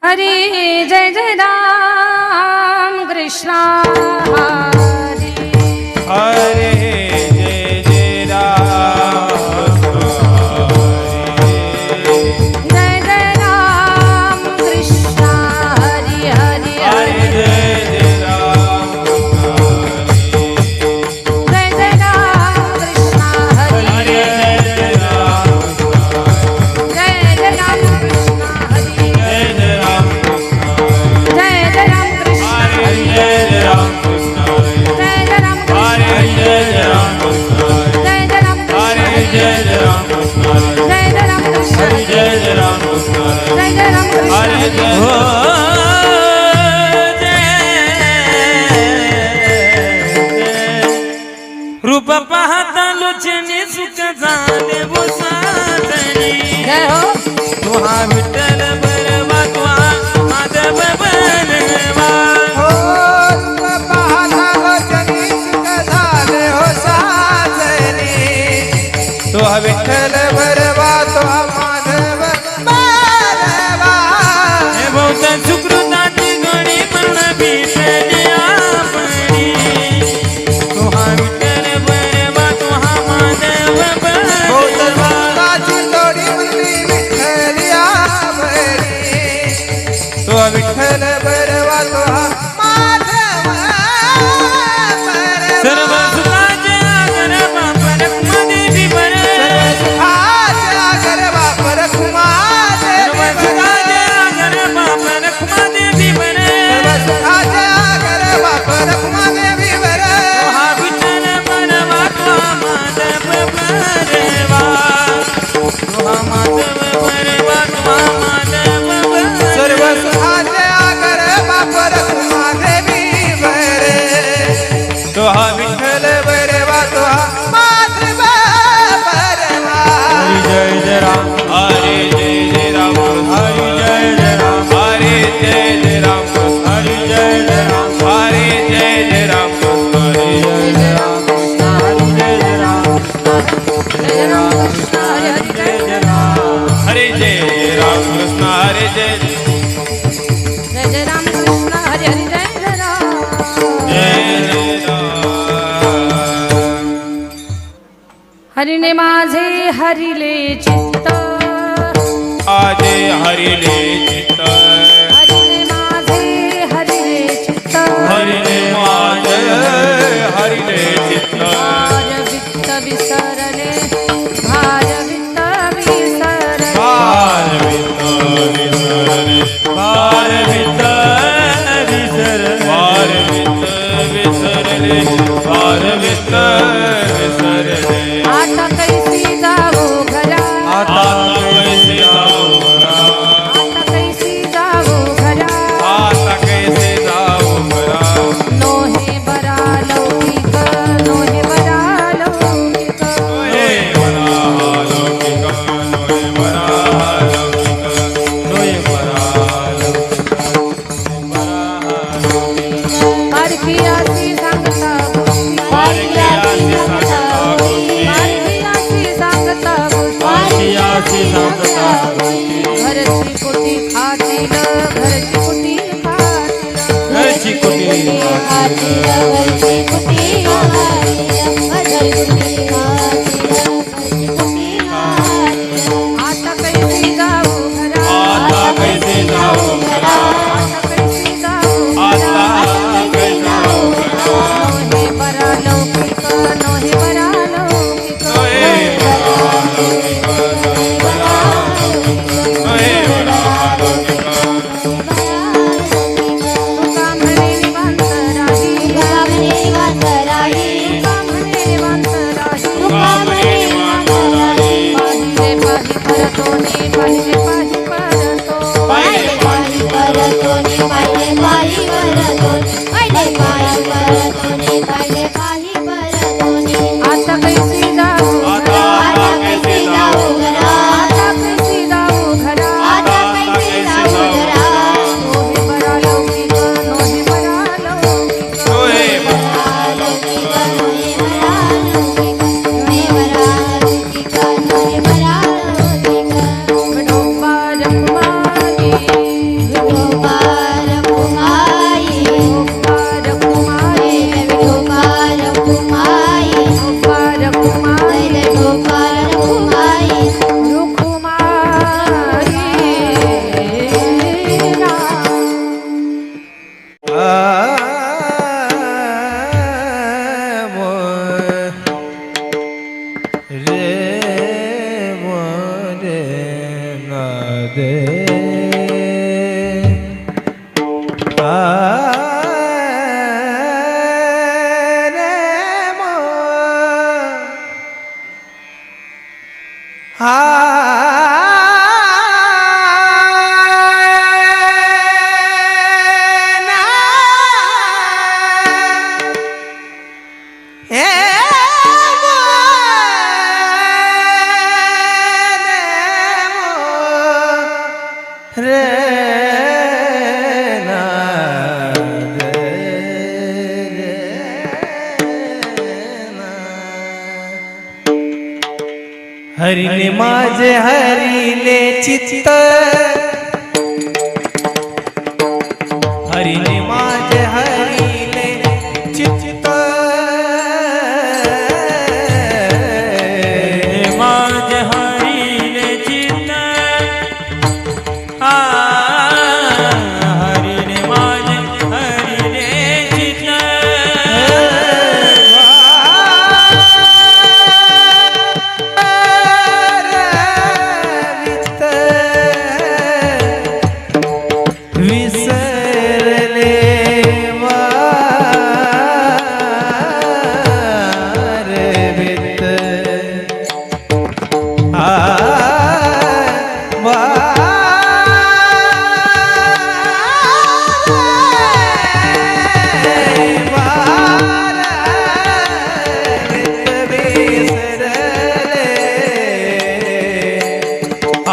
हरी जय जय राम कृष्णा हरी हरे जय जय राम जय जय राम कृष्णा हरी हरी हरे जय जय राम जय जय राम कृष्णा हरी हरे जय जय राम जय जय राम कृष्णा हरी जय जय राम जय जय राम कृष्णा हरे जय जय राम जय जय राम हरे जय जय राम जय जय राम हरे जय जय राम जय जय राम कृष्णा हरे जय जय राम जय जय राम कृष्णा हरे जय रूप पाहता लोचने सुख झाले बोसाचणी जय हो तुहा विठ्ठल बरवा तुहा माधव बरवा हो रूप पाहता लोचनी सुख झाले हो साजनी तुहा विठ्ठल बरवा तुहा माधव बरवा हे बहुत सुकृताची गणी मरण भीषणी आपणी तुहा विठ्ठल बरवा तुहा माधव बरवा काची तोडी म्हणली विठ्ठलिया बरी तुहा विठ्ठल बरवा तुहा माधव बरवा सर्व सुखाचे आगर बापर कुमादेवी बर सुखाच्या गरबा पर कुमार सर्व सुखाचे आगर बापर कुमादेवी बर सुखाच्या गरबा पर कुमादेवी बर तुहा विठ्ठल बरवा तुहा माधव बरवा तुहा माधव बरवा तुहा माधव सर्व बरवा सुखाचे आगर बापर कुमादेवी बरे तो हा विठ्ठल बरेवा तो हा माधव बरेवा हरी जय जय राम हरे जय जय राम हरी जय जय राम हरे जय जय राम हरी जय जय राम हरे जय जय राम हरे जय जय राम हरी जय जय राम जय जय राम कृष्णा हरी हरी जय जय राम हरे जय जय राम कृष्ण हरे जय जय जय राम कृष्णा हरी हरी जय जय राम जय जय राम हरीने माझे हरिले चित्त आजे हरिले चित्त हरीने माझे हरिले चित्त हरिले माझे हरिले चित्त भार वित्त विसरले भार वित्त विसरले भारवित विसरले भारवित विसरले भारवित विसरले भारवित विसरले आता कैसी जाऊ घरा आता कैसे जाऊ घरा आता कैसी जाऊ घरा आता कैसे जाऊ घरा नोहे बरा लौकिक नोहे बरा लौकिक नोहे बरा लौकिक नोहे बरा लौकिक नोहे बरा लौकिक पारखी अशी सांगता गोष्टी पारखी अशी सांगता गोष्टी पारखी अशी सांगता गोष्टी अशी सांगता गोष्टी घरची कुटी खातील घरची कुटी खातील घरची कुटी आता कैसी जाऊ घरा आता कैसे जाऊ घरा आता कैसी जाऊ आता कैसे जाऊ घरा नोहे बरा लौकिक नोहे बरा लौकिक नोहे बरा लौकिक नोहे बरा लौकिक तुका म्हणे निवांत राही तुका म्हणे निवांत राही पाहिले पाही परतोने पाहिले पाही परतोने आता कैसी जाऊ आता घरा कैसे जाऊ आता कैसी जाऊ घरा आता कैसे जाऊ घरा नोहे बरा लौकिक नोहे बरा लौकिक नोहे विठोबा रखुमाई हरिने माझे हरिले चित्त हरिने माझे हरिले चित्त माझे हरिले चित्त हरिने माझे हरिले चित्त विसरले वारवित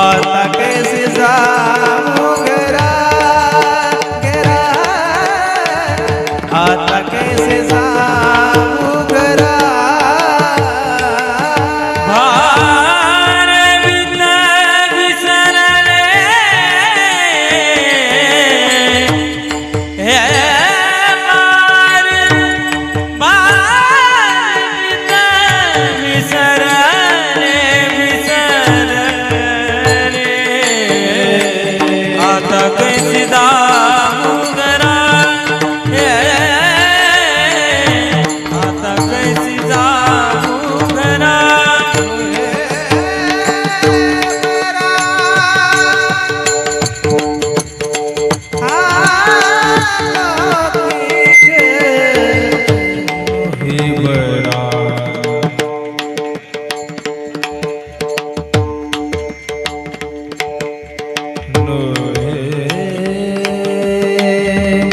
आता कैसे जाऊं घरा घरा आता कैसे जाऊं घरा भारवित विसरले हे भारवित विसरले विसरले आता कैसी जाऊं घरा आता कैसी जाऊं घरा हे बरा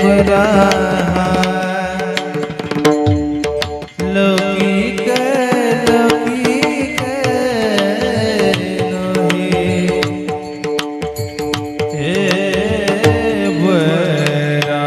बरा लौकिक लौकिक हे बरा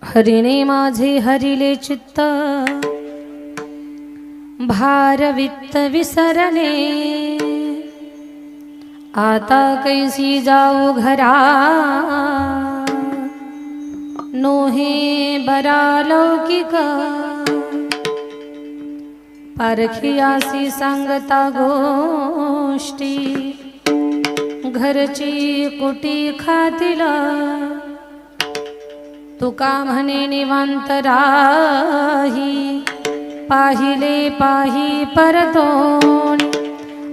हरिणे माझे हरिले चित्त भार वित्त विसरले आता कैसी जाऊ घरा नोहे बरा लौकिक पारखियासी सांगता गोष्टी घरची कुटी खातील तुका म्हणे निवांत राही पाहिले पाही परतोण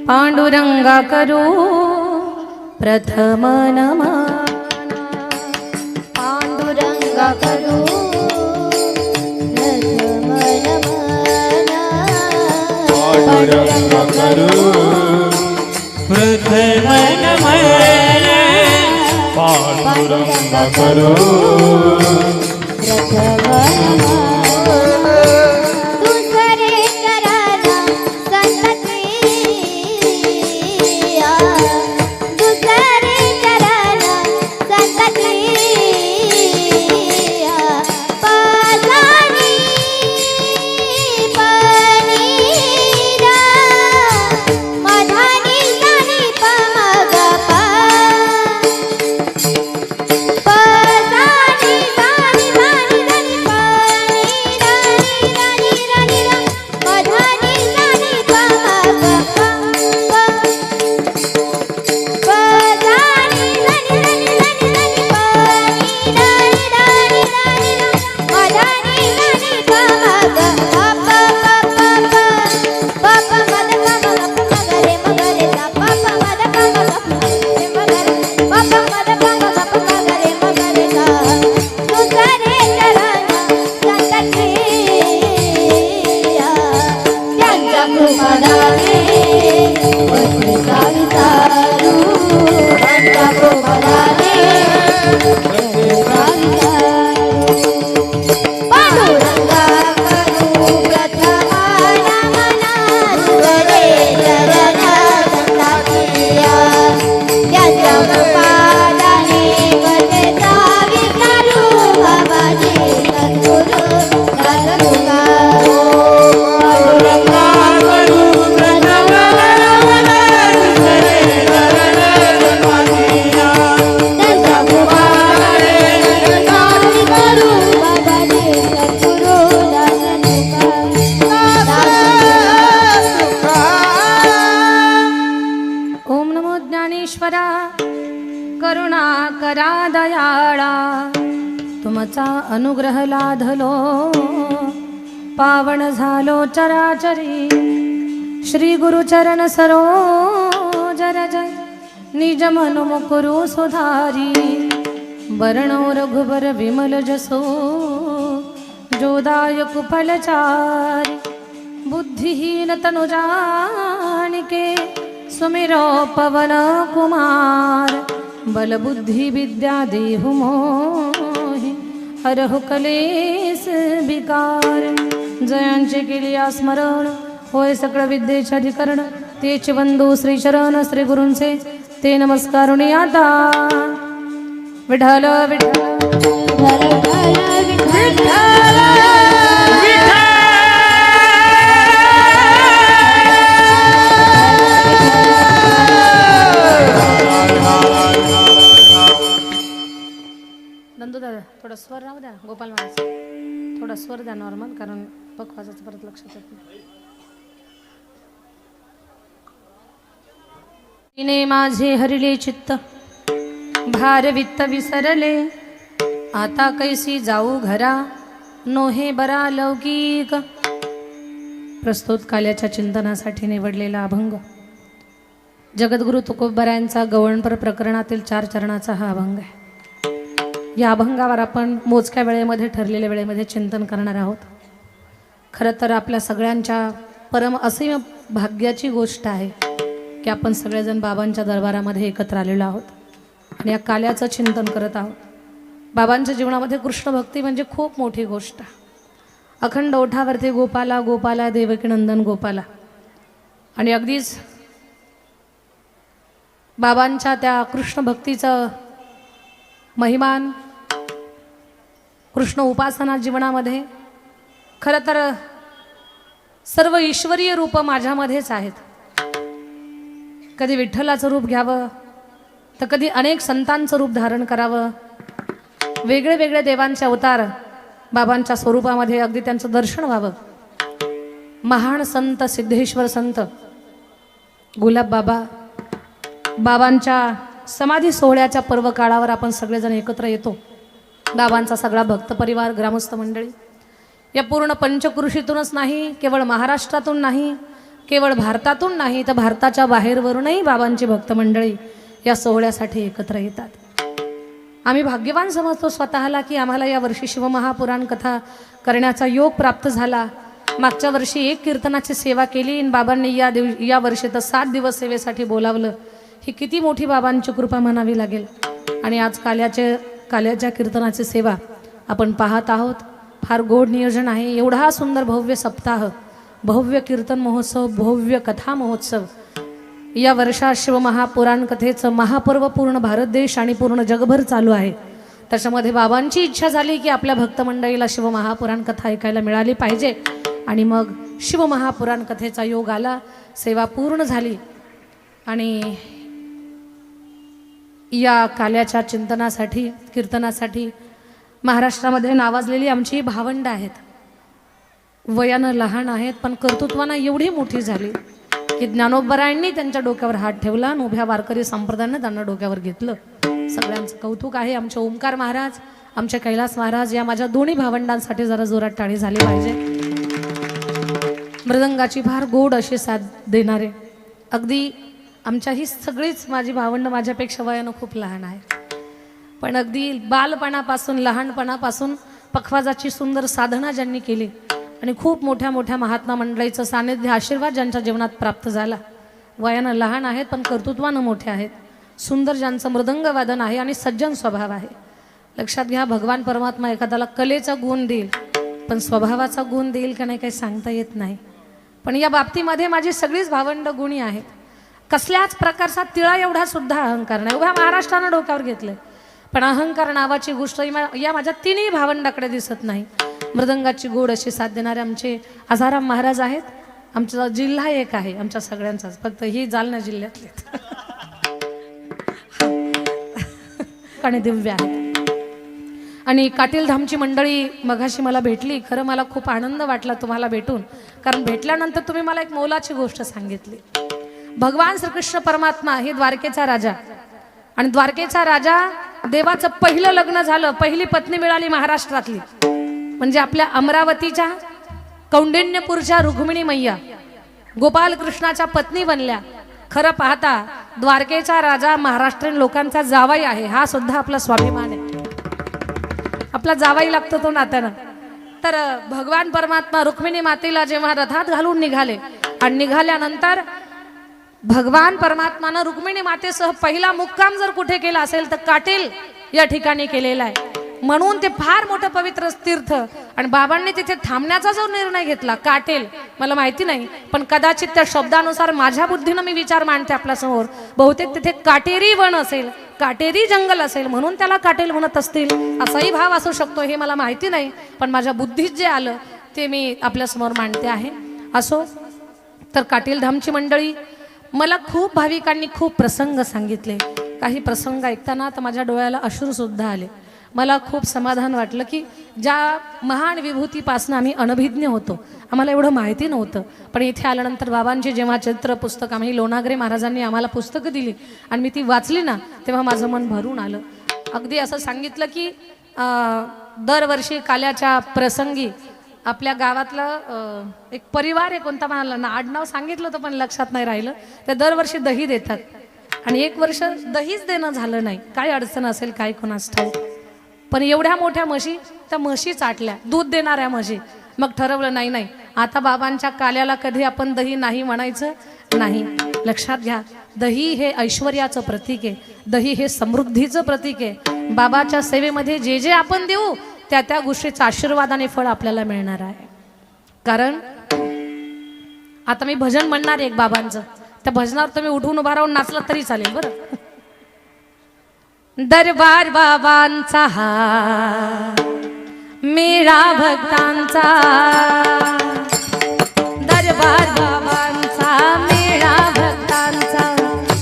पांडुरंगा करू प्रथम नमन पांडुरंगा करू प्रथम नमन पांडुरंगा करू प्रथम नमन पांडुरंगा करू प्रथम दुसरे चरण संततिया दुसरे चरण संततिया पाजानी पनीरा मधानी जानी पमगपा पाजानी जानी जानी जानी पनीरा नी रानी मधानी जानी पमगपा पाजानी जानी जानी जानी पनीरा नी मधानी जानी पमगपा पापा मद मगरे मगरे सा पापा मद मगरे मगरे पापा मद मगरे मगरे सा दुसरे चरण संततिया त्यांच्या कृपादाने वचसा विचारू त्यांच्या कृपादाने वचसा विचारू पांडुरंगा करू प्रथम नमन दुसरे चरण संततिया त्यांच्या कृपादाने वचसा विचारू बाबाजी सद्गुरु सद्गुरू पांडुरंगा करू प्रथम करुणा करा दयाळा तुमचा अनुग्रह लाधलो पावन झालो चराचरी श्री गुरुचरण सरोज रज निज मन मुकुरु सुधारी वर्णो रघुबर विमल जसो जोदायक फलचारी बुद्धिहीन तनु जानिके सुमिरो पवन कुमार बल बुद्धि विद्या देहु मोहि हरहु कलेस विकार जयांचे केलिया स्मरण होय सकळ विद्येचे अधिकरण तेच वंदो श्री चरण श्री गुरूंचे ते नमस्कारुणी आता विठ्ठल विठ्ठल नंदू दादा थोडा स्वर राहू द्या गोपाल महाराज थोडा स्वर द्या नॉर्मल कारण पकवाजाचं परत लक्षात येत नाही तिने माझे हरिले चित्त भार वित्त विसरले आता कैसी जाऊ घरा नोहे बरा लौकिक प्रस्तुत काल्याच्या चिंतनासाठी निवडलेला अभंग जगद्गुरु तुकोबरायांचा गवळणपर प्रकरणातील 4 चरणाचा हा अभंग आहे. या अभंगावर आपण मोजक्या वेळेमध्ये ठरलेल्या वेळेमध्ये चिंतन करणार आहोत. खरं तर आपल्या सगळ्यांच्या परम असीम भाग्याची गोष्ट आहे की आपण सगळेजण बाबांच्या दरबारामध्ये एकत्र आलेलो आहोत आणि या काल्याचं चिंतन करत आहोत. बाबांच्या जीवनामध्ये कृष्ण भक्ती म्हणजे खूप मोठी गोष्ट. अखंड ओठावरती गोपाला गोपाला देवकी नंदन गोपाला आणि अगदीच बाबांच्या त्या कृष्ण भक्तीचं महिमान कृष्ण उपासना जीवनामध्ये खरं तर सर्व ईश्वरीय रूप माझ्यामध्येच आहेत. कधी विठ्ठलाचं रूप घ्यावं तर कधी अनेक संतांचं रूप धारण करावं. वेगळे वेगळे देवांचे अवतार बाबांच्या स्वरूपामध्ये अगदी त्यांचं दर्शन व्हावं. महान संत सिद्धेश्वर संत गुलाब बाबा बाबांच्या समाधी सोहळ्याच्या पर्व काळावर आपण सगळेजण एकत्र येतो. बाबांचा सगळा भक्त परिवार ग्रामस्थ मंडळी या पूर्ण पंचकृषीतूनच नाही केवळ महाराष्ट्रातून नाही केवळ भारतातून नाही तर भारताच्या बाहेरवरूनही बाबांची भक्त मंडळी या सोहळ्यासाठी एकत्र येतात. आम्ही भाग्यवान समजतो स्वतःला की आम्हाला या वर्षी शिवमहापुराण कथा करण्याचा योग प्राप्त झाला. मागच्या वर्षी 1 कीर्तनाची सेवा केली आणि बाबांनी या वर्षी तर 7 दिवस सेवेसाठी बोलावलं. ही किती मोठी बाबांची कृपा म्हणावी लागेल. आणि आज काल्याच्या कीर्तनाची सेवा आपण पाहत आहोत. फार गोड नियोजन आहे. एवढा सुंदर भव्य सप्ताह भव्य कीर्तन महोत्सव भव्य कथा महोत्सव या वर्षात शिवमहापुराण कथेचं महापर्व पूर्ण भारत देश आणि पूर्ण जगभर चालू आहे. त्याच्यामध्ये बाबांची इच्छा झाली की आपल्या भक्त मंडळीला शिवमहापुराण कथा ऐकायला मिळाली पाहिजे आणि मग शिवमहापुराण कथेचा योग आला. सेवा पूर्ण झाली आणि या काल्याच्या चिंतनासाठी कीर्तनासाठी महाराष्ट्रामध्ये नावाजलेली आमची भावंड आहेत. वयानं लहान आहेत पण कर्तृत्वानं एवढी मोठी झाली की ज्ञानोबरायांनी त्यांच्या डोक्यावर हात ठेवला आणि उभ्या वारकरी संप्रदायानं त्यांना डोक्यावर घेतलं. सगळ्यांचं कौतुक आहे. आमचे ओंकार महाराज आमचे कैलास महाराज या माझ्या दोन्ही भावंडांसाठी जरा जोरात टाळी झाली पाहिजे. मृदंगाची फार गोड अशी साथ देणारे अगदी आमच्या ही सगळीच माझी भावंड माझ्यापेक्षा वयानं खूप लहान आहे पण अगदी बालपणापासून लहानपणापासून पखवाजाची सुंदर साधना ज्यांनी केली आणि खूप मोठ्या मोठ्या महात्मा मंडळीचं सानिध्य आशीर्वाद ज्यांच्या जीवनात प्राप्त झाला. वयानं लहान आहेत पण कर्तृत्वानं मोठे आहेत. सुंदर ज्यांचं मृदंग वादन आहे आणि सज्जन स्वभाव आहे. लक्षात घ्या भगवान परमात्मा एखाद्याला कलेचा गुण देईल पण स्वभावाचा गुण देईल का नाही काही सांगता येत नाही. पण या बाबतीमध्ये माझी सगळीच भावंड गुणी आहेत. कसल्याच प्रकारचा तिळा एवढा सुद्धा अहंकार नाही. उभ्या महाराष्ट्रानं डोक्यावर घेतलंय पण अहंकार नावाची गोष्ट या माझ्या 3ही भावंडाकडे दिसत नाही. मृदंगाची गोड अशी साथ देणारे आमचे आसाराम महाराज आहेत. आमचा जिल्हा एक आहे आमच्या सगळ्यांचाच फक्त ही जालना जिल्ह्यातले आणि दिव्य आहेत. आणि काटीलधामची मंडळी मघाशी मला भेटली. खरं मला खूप आनंद वाटला तुम्हाला भेटून कारण भेटल्यानंतर तुम्ही मला एक मोलाची गोष्ट सांगितली. भगवान श्रीकृष्ण परमात्मा हे द्वारकेचा राजा आणि द्वारकेचा राजा, देवाचं पहिलं लग्न झालं, पहिली पत्नी मिळाली महाराष्ट्रातली म्हणजे आपल्या अमरावतीच्या कौंडिण्यपूरच्या रुक्मिणी मैया गोपाल कृष्णाच्या पत्नी बनल्या. खरं पाहता द्वारकेचा राजा महाराष्ट्रीयन लोकांचा जावाई आहे, हा सुद्धा आपला स्वाभिमान आहे, आपला जावाई लागतो तो नात्यानं. तर भगवान परमात्मा रुक्मिणी मातेला जेव्हा रथात घालून निघाले आणि निघाल्यानंतर भगवान परमात्मानं रुक्मिणी मातेसह पहिला मुक्काम जर कुठे केला असेल तर काटेल या ठिकाणी केलेला आहे. म्हणून ते फार मोठं पवित्र तीर्थ. आणि बाबांनी तिथे थांबण्याचा जो निर्णय घेतला काटेल, मला माहिती नाही, पण कदाचित त्या शब्दानुसार माझ्या बुद्धीनं मी विचार मांडते आपल्यासमोर, बहुतेक तिथे काटेरी वन असेल, काटेरी जंगल असेल म्हणून त्याला काटेल म्हणत असतील, असाही भाव असू शकतो, हे मला माहिती नाही, पण माझ्या बुद्धीत जे आलं ते मी आपल्यासमोर मांडते आहे. असो, तर काटेल धामची मंडळी, मला खूप भाविकांनी खूप प्रसंग सांगितले. काही प्रसंग ऐकताना तर माझ्या डोळ्याला अश्रू सुद्धा आले. मला खूप समाधान वाटलं की ज्या महान विभूतीपासून आम्ही अनभिज्ञ होतो, आम्हाला एवढं माहिती नव्हतं, पण इथे आल्यानंतर बाबांची जेव्हा चरित्र पुस्तक आम्ही लोणागरे महाराजांनी आम्हाला पुस्तकं दिली आणि मी ती वाचली ना, तेव्हा माझं मन भरून आलं. अगदी असं सांगितलं की दरवर्षी काल्याच्या प्रसंगी आपल्या गावातलं एक परिवार आहे, कोणता म्हणाला ना, आडनाव सांगितलं होतं पण लक्षात नाही राहिलं, ते दरवर्षी दही देतात आणि एक वर्ष दहीच देणं झालं नाही. काय अडचण असेल काय कोणास ठाऊक, पण एवढ्या मोठ्या म्हशी, त्या म्हशी चाटल्या, दूध देणाऱ्या म्हशी. मग ठरवलं नाही नाही, आता बाबांच्या काल्याला कधी आपण दही नाही म्हणायचं नाही. लक्षात घ्या, दही हे ऐश्वर्याचं प्रतीक आहे, दही हे समृद्धीचं प्रतीक आहे. बाबाच्या सेवेमध्ये जे जे आपण देऊ त्या त्या गोष्टीचं आशीर्वाद आणि फळ आपल्याला मिळणार आहे. कारण आता मी भजन म्हणणार आहे एक बाबांचं, त्या भजनावर तुम्ही उठून उभा राहून नाचलं तरी चालेल बरं. दरबार बाबांचा हा मेळा भक्तांचा, दरबार बाबांचा मेळा भक्तांचा,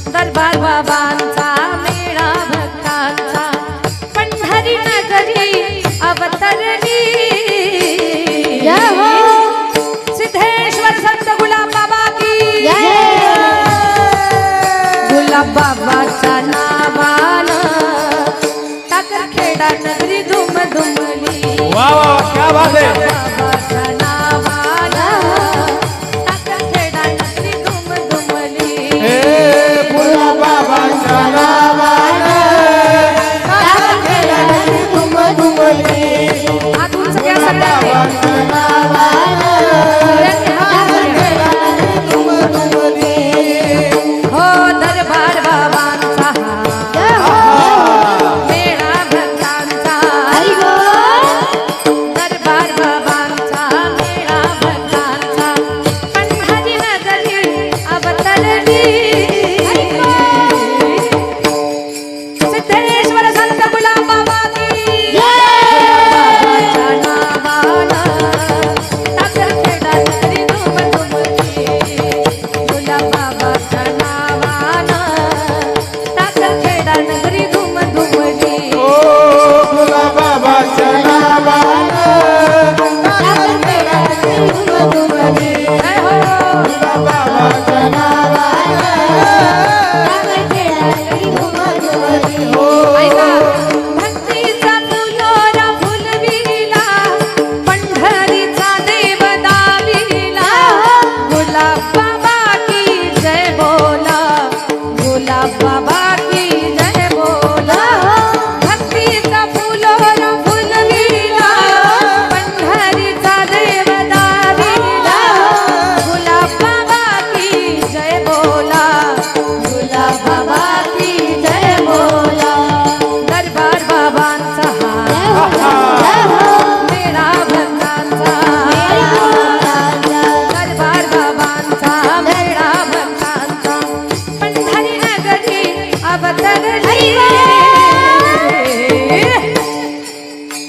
दरबार बाबांचा मेळा भक्तांचा, पंढरी नगरी अवतरली, सिद्धेश्वर संत गुलाब बाबा की गुलाब बाबाच्या नावानं टाकरखेडा नगरी धुम धुमली. वाह वाह, क्या बात है. बाबाच्या नावानं टाकरखेडा नगरी धुम धुमली. गुलाब बाबाच्या नावानं टाकरखेडा नगरी धुम धुमली. हात उंच घ्या सगळ्यांनी. हो दरबार बाबांचा मेळा भक्तांचा, दरबार बाबांचा मेळा भक्तांचा, पंढरी नगरी अवतरली, सिद्धेश्वर संत गुलाब बाबा की बाबाच्या नावानं टाकरखेडा नगरी धुम धुमली, गुलाब बाबाच्या नावानं टाकरखेडा नगरी धुम धुमली. गुलाब बाबाच्या नावानं टाकरखेडा नगरी धुम धुमली. जय हो. बाबाच्या नावानं टाकरखेडा नगरी धुम धुमली. ऐका, भक्तीचा फुलोरा फुलविला, पंढरीचा देव दाविला, गुलाब बाबा की जय बोला, गुलाब बाबा की जय बोला. भक्तीचा फुलोरा फुलविला, पंढरीचा देव दाविला, गुलाब बाबा की जय बोला, गुलाब बाबा की जय बोला. दरबार बाबांचा हा मेळा भक्तांचा, दरबार बाबांचा मेळा भक्तांचा, पंढरी नगरी अवतरली,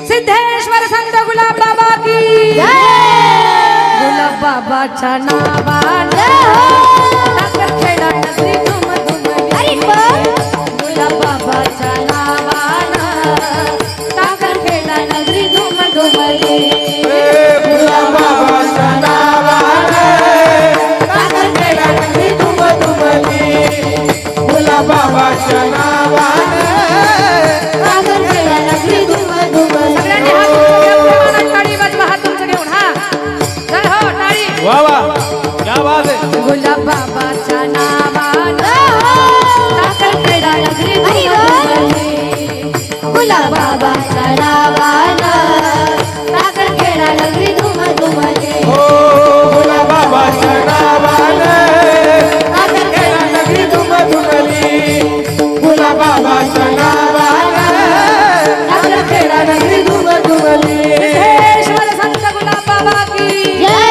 सिद्धेश्वर संत गुलाब बाबा की गुलाब बाबाच्या नावानं टाकरखेडा नगरी धुम धुमली, गुलाब बाबाच्या नावानं टाकरखेडा नगरी धुम धुमली. गुलाब बाबाच्या नावानं टाकरखेडा नगरी धुम धुमली. गुलाब बाबाच्या नावानं आवाज आहे. गुलाब बाबाच्या नावानं साखरखेडा नगरी हरी दुमदुमली. गुलाब बाबाच्या नावानं साखरखेडा नगरी दुमदुमली. हो गुलाबाबाच्या नावानं साखरखेडा नगरी दुमदुमली. गुलाबाबाच्या नावानं साखरखेडा नगरी दुमदुमली. सिद्धेश्वर संत गुलाब बाबा की जय.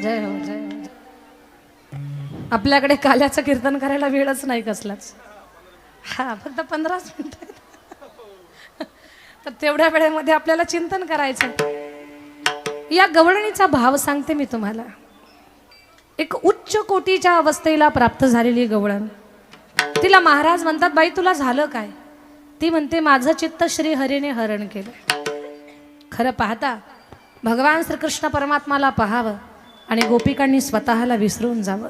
जय हो जय हो. आपल्याकडे काल्याचं कीर्तन करायला वेळच नाही कसलाच. हा फक्त 15 मिनिटं आहेत. तर तेवढ्या वेळेमध्ये आपल्याला चिंतन करायचं. या गवळणीचा भाव सांगते मी तुम्हाला. एक उच्च कोटीच्या अवस्थेला प्राप्त झालेली गवळण. तिला महाराज म्हणतात, बाई तुला झालं काय? ती म्हणते, माझं चित्त श्री हरीने हरण केलं. खरं पाहता भगवान श्रीकृष्ण परमात्माला पाहावं आणि गोपिकांनी स्वतःला विसरून जावं.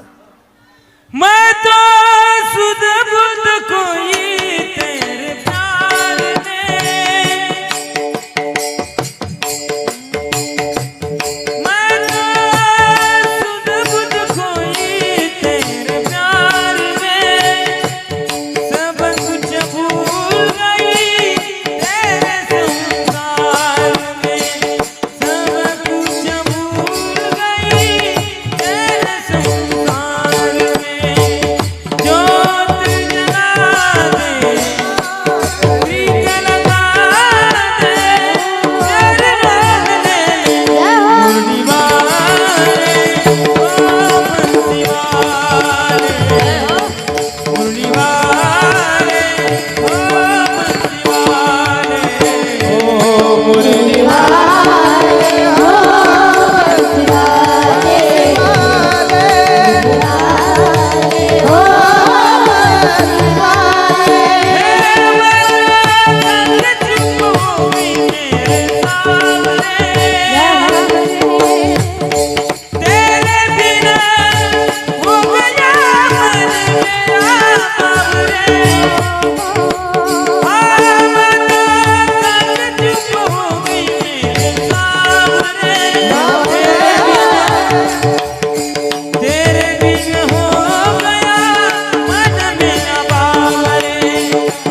मैं तो सुध बुध कोई तेरे प्यार में, मैं तो सुध बुध कोई तेरे प्यार में, सब कुछ भूल गई तेरे संसार में, सब कुछ भूल गई तेरे संसार में. ज्योत जला दे, दीप लगा दे, तेरे नाम ले मुरली वाले, ओ बंसी वाले, मुरली वाले, ओ बंसी वाले, ओ मुरली तेरे बिना हो गया मन मेरा बाबरे, चुप हो गई मेरे सामने. तेरे बिना हो गया मन मेरा बाबरे,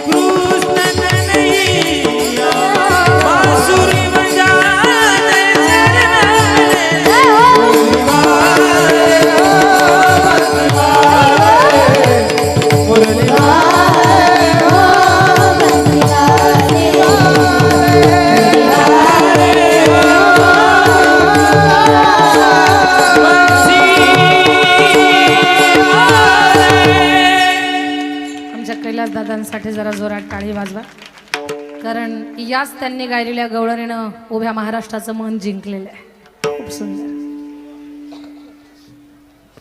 कृष्ण कन्हैया बांसुरी बजा दे, तेरे नाम ले मुरली आमच्या कैलास दादांसाठी जरा जोरात टाळी वाजवा. कारण याच त्यांनी गायलेल्या गवळणीनं उभ्या महाराष्ट्राचं मन जिंकलेलं आहे. खूप सुंदर.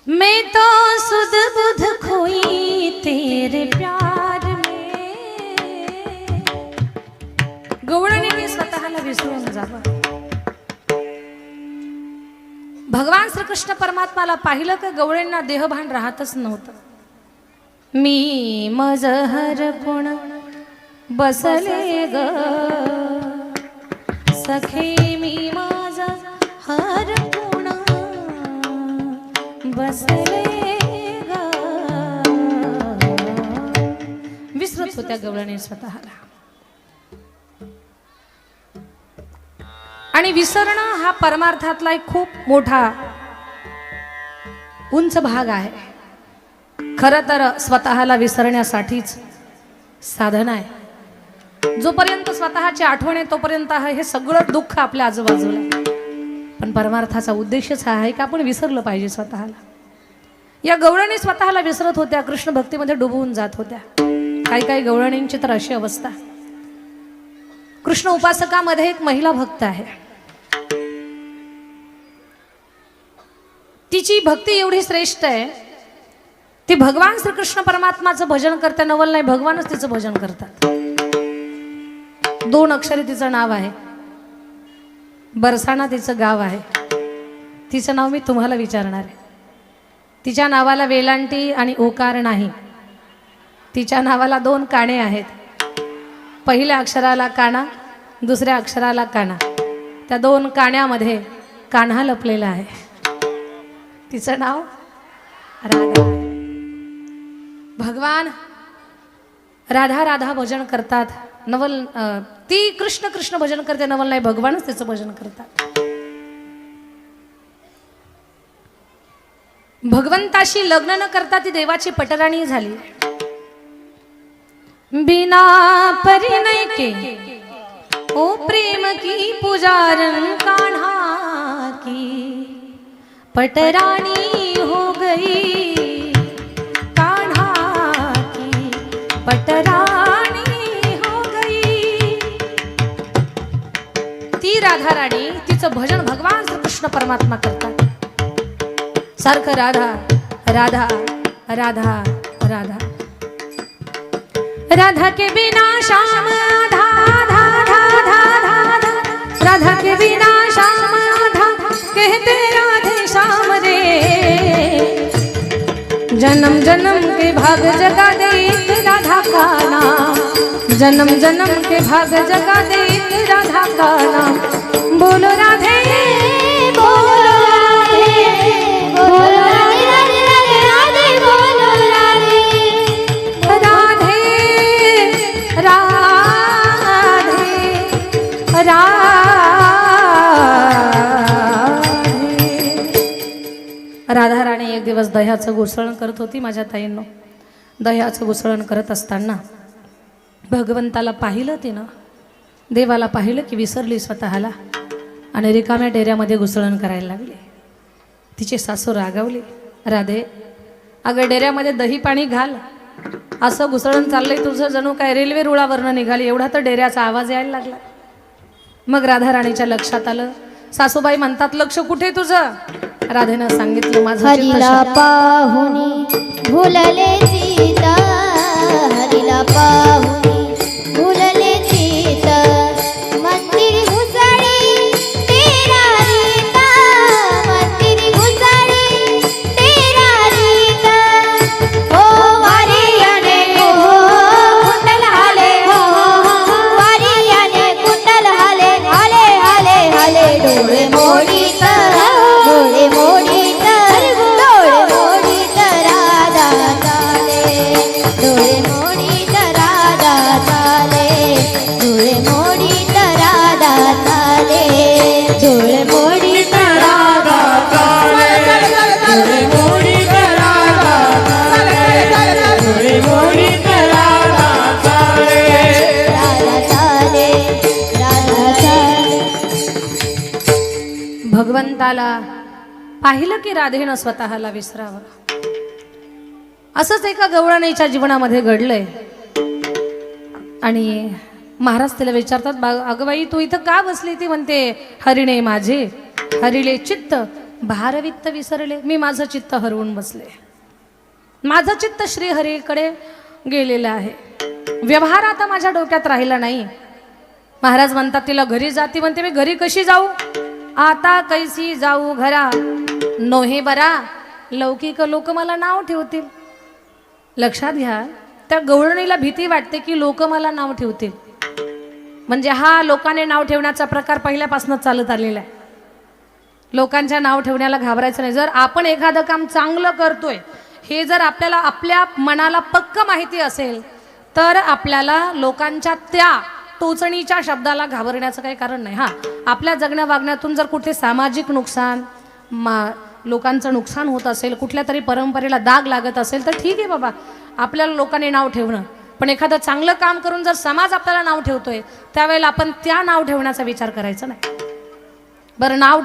मैं तो सुध बुध खोई तेरे प्यार में. गवळणीने स्वतःला विसरून जावं. भगवान श्रीकृष्ण परमात्माला पाहिलं का गवळणींना देहभान राहतच नव्हतं. मी मज हरपुण बसले ग सखे, मी माझ हरपुण बसले ग. विसरत होत्या गवळणी स्वतःला. आणि विसरणं हा परमार्थातला एक खूप मोठा उंच भाग आहे. खरं तर स्वतःला विसरण्यासाठीच साधना आहे. जोपर्यंत स्वतःची आठवण आहे तोपर्यंत हे सगळं दुःख आपल्या आजूबाजूला आहे. पण परमार्थाचा उद्देशच हा आहे की आपण विसरलं पाहिजे स्वतःला. या गवळणी स्वतःला विसरत होत्या, कृष्ण भक्तीमध्ये डुबवून जात होत्या. काही काही गवळणींची तर अशी अवस्था. कृष्ण उपासकामध्ये एक महिला भक्त आहे. तिची भक्ती एवढी श्रेष्ठ आहे, ती भगवान श्रीकृष्ण परमात्माचं भजन करते. नवल नाही, भगवानच तिचं भजन करतात. 2 अक्षरी तिचं नाव आहे. बरसाणा तिचं गाव आहे. तिचं नाव मी तुम्हाला विचारणार आहे. तिच्या नावाला वेलांटी आणि ओकार नाही. तिच्या नावाला 2 काने आहेत. पहिल्या अक्षराला काना, दुसऱ्या अक्षराला काना, त्या दोन काण्यामध्ये कान्हा लपलेला आहे. तिचं नाव राधा. भगवान राधा राधा भजन करतात. नवल ती कृष्ण कृष्ण भजन करते, नवल नाही, भगवानच त्याचं भजन करतात. भगवंताशी लग्न न करता ती देवाची पटराणी झाली. बिना परिणय के ओ प्रेम की पुजारन कान्हा की पटरानी हो गई, कान्हा की पटरानी हो गई. ती राधा राणी तिचं भजन भगवान श्री कृष्ण परमात्मा करतात. सारखं राधा राधा राधा राधा. राधा के बिना श्याम आधा आधा आधा आधा, राधा के बिना श्याम आधा, कहते राधे श्याम रे. जन्म जन्म के भाग जगा देत राधा का नाम, जन्म जन्म के भाग जगा देत राधा का नाम. बोलो राधे बोलो राधे, बोलो राधे राधे राधे राधे, बोलो राधे. राधे राधे राधे. राधा राणी एक दिवस दह्याचं घुसळण करत होती. माझ्या ताईंनो, दह्याचं घुसळण करत असताना भगवंताला पाहिलं तिनं, देवाला पाहिलं की विसरली स्वतःला आणि रिकाम्या डेऱ्यामध्ये घुसळण करायला लागली. तिची सासू रागावली, राधे अगं डेऱ्यामध्ये दही पाणी घाल, असं घुसळण चाललंय तुझं जणू काय रेल्वे रुळावरनं निघाली, एवढा तर डेऱ्याचा आवाज यायला लागला. मग राधा राणीच्या लक्षात आलं. सासूबाई म्हणतात लक्ष कुठे तुझं? राधेनं सांगितलं माझं हरीला पाहुनी भुलले सीता, हरीला पाहुनी भुलले सीता, मंदिर घुसळे तेरा रीता, मंदिर घुसळे तेरा रीता. ओ वारियाने कुंडल हाले, वारियाने कुंडल हाले, हाले हाले हाले. डोळे मोडीत, डोळे मोडीत, डोळे मोडीत राधा चाले, डोळे मोडीत राधा चाले, डोळे मोडीत राधा चाले, डोळे मोडीत राधा डोळे मोडीत राधा चाले, डोळे मोडीत राधा चाले. राधा चाले, राधा चाले. भगवंताला पाहिलं की राधेनं स्वतःला विसरावं. असंच एका गवळणीच्या जीवनामध्ये घडलंय. आणि महाराज तिला विचारतात, अगं बाई तू इथं का बसली? ती म्हणते, हरिणे माझे हरिले चित्त, भारवित्त विसरले. मी माझं चित्त हरवून बसले, माझं चित्त श्रीहरीकडे गेलेलं आहे, व्यवहार आता माझ्या डोक्यात राहिला नाही. महाराज म्हणतात तिला घरी जाती. म्हणते मी घरी कशी जाऊ? आता कैसी जाऊ घरा, नोहे बरा लौकिक लोक मला नाव ठेवतील. लक्षात घ्या, त्या गवळणीला भीती वाटते की लोक मला नाव ठेवतील. म्हणजे हा लोकांनी नाव ठेवण्याचा प्रकार पहिल्यापासूनच चालत आलेला आहे. लोकांच्या नाव ठेवण्याला घाबरायचं नाही. जर आपण एखादं काम चांगलं करतोय हे जर आपल्याला आपल्या मनाला पक्क माहिती असेल तर आपल्याला लोकांच्या त्या टोचणीच्या शब्दाला घाबरण्याचं काही कारण नाही. हां, आपल्या जगण्या वागण्यातून जर कुठे सामाजिक नुकसान, लोकांचं नुकसान होत असेल, कुठल्या तरी परंपरेला दाग लागत असेल तर ठीक आहे बाबा, आपल्याला लोकांनी नाव ठेवणं. पण एखादं चांगलं काम करून जर समाज आपल्याला नाव ठेवतोय त्यावेळेला आपण त्या नाव ठेवण्याचा विचार करायचा नाही. बरं, नाव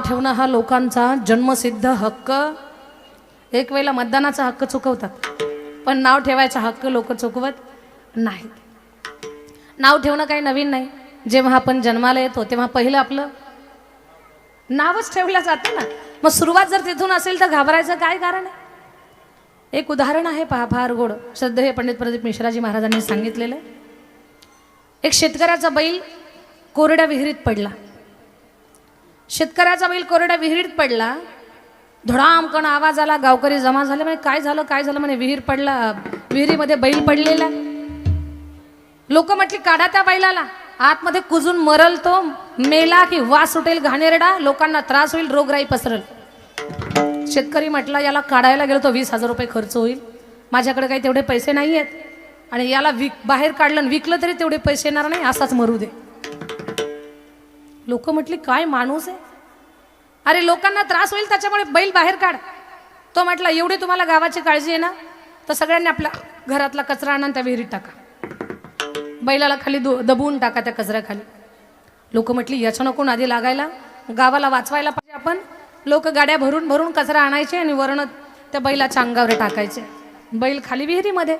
ठेवणं हा लोकांचा जन्मसिद्ध हक्क. एक वेळेला मतदानाचा हक्क चुकवतात, पण नाव ठेवायचा हक्क लोक चुकवत नाहीत. नाव ठेवणं काही नवीन नाही. जेव्हा आपण जन्माला येतो तेव्हा पहिलं आपलं नावच ठेवलं जातं ना. मग सुरुवात जर तिथून असेल तर घाबरायचं काय कारण आहे? एक उदाहरण आहे पहा, फार गोड. श्रद्धेय पंडित प्रदीप मिश्राजी महाराजांनी सांगितलेलं. एक शेतकऱ्याचा बैल कोरड्या विहिरीत पडला. शेतकऱ्याचा बैल कोरड्या विहिरीत पडला. धडामकण आवाज आला. गावकरी जमा झाले. म्हणजे काय झालं म्हणे, विहीर पडला, विहिरीमध्ये बैल पडलेला. लोक म्हटली काढा त्या बैलाला, आतमध्ये कुजून मरल तो, मेला की वास सुटेल घाणेरडा, लोकांना त्रास होईल, रोगराई पसरल. शेतकरी म्हटला याला काढायला गेलो तो 20,000 रुपये खर्च होईल, माझ्याकडे काही तेवढे पैसे नाही आहेत, आणि याला बाहेर काढलं विकलं तरी तेवढे पैसे येणार नाही, असाच मरू दे. लोक म्हटली काय माणूस आहे, अरे लोकांना त्रास होईल त्याच्यामुळे बैल बाहेर काढ. तो म्हटला एवढी तुम्हाला गावाची काळजी आहे ना, तर सगळ्यांनी आपल्या घरातला कचरा आणून त्या विहिरीत टाका, बैलाला खाली दबवून टाका त्या कचऱ्याखाली. लोक म्हटली याच्या नको आधी लागायला, गावाला वाचवायला पाहिजे आपण. लोक गाड्या भरून भरून कचरा आणायचे आणि वरण त्या बैलाच्या अंगावर टाकायचे. बैल खाली विहिरीमध्ये.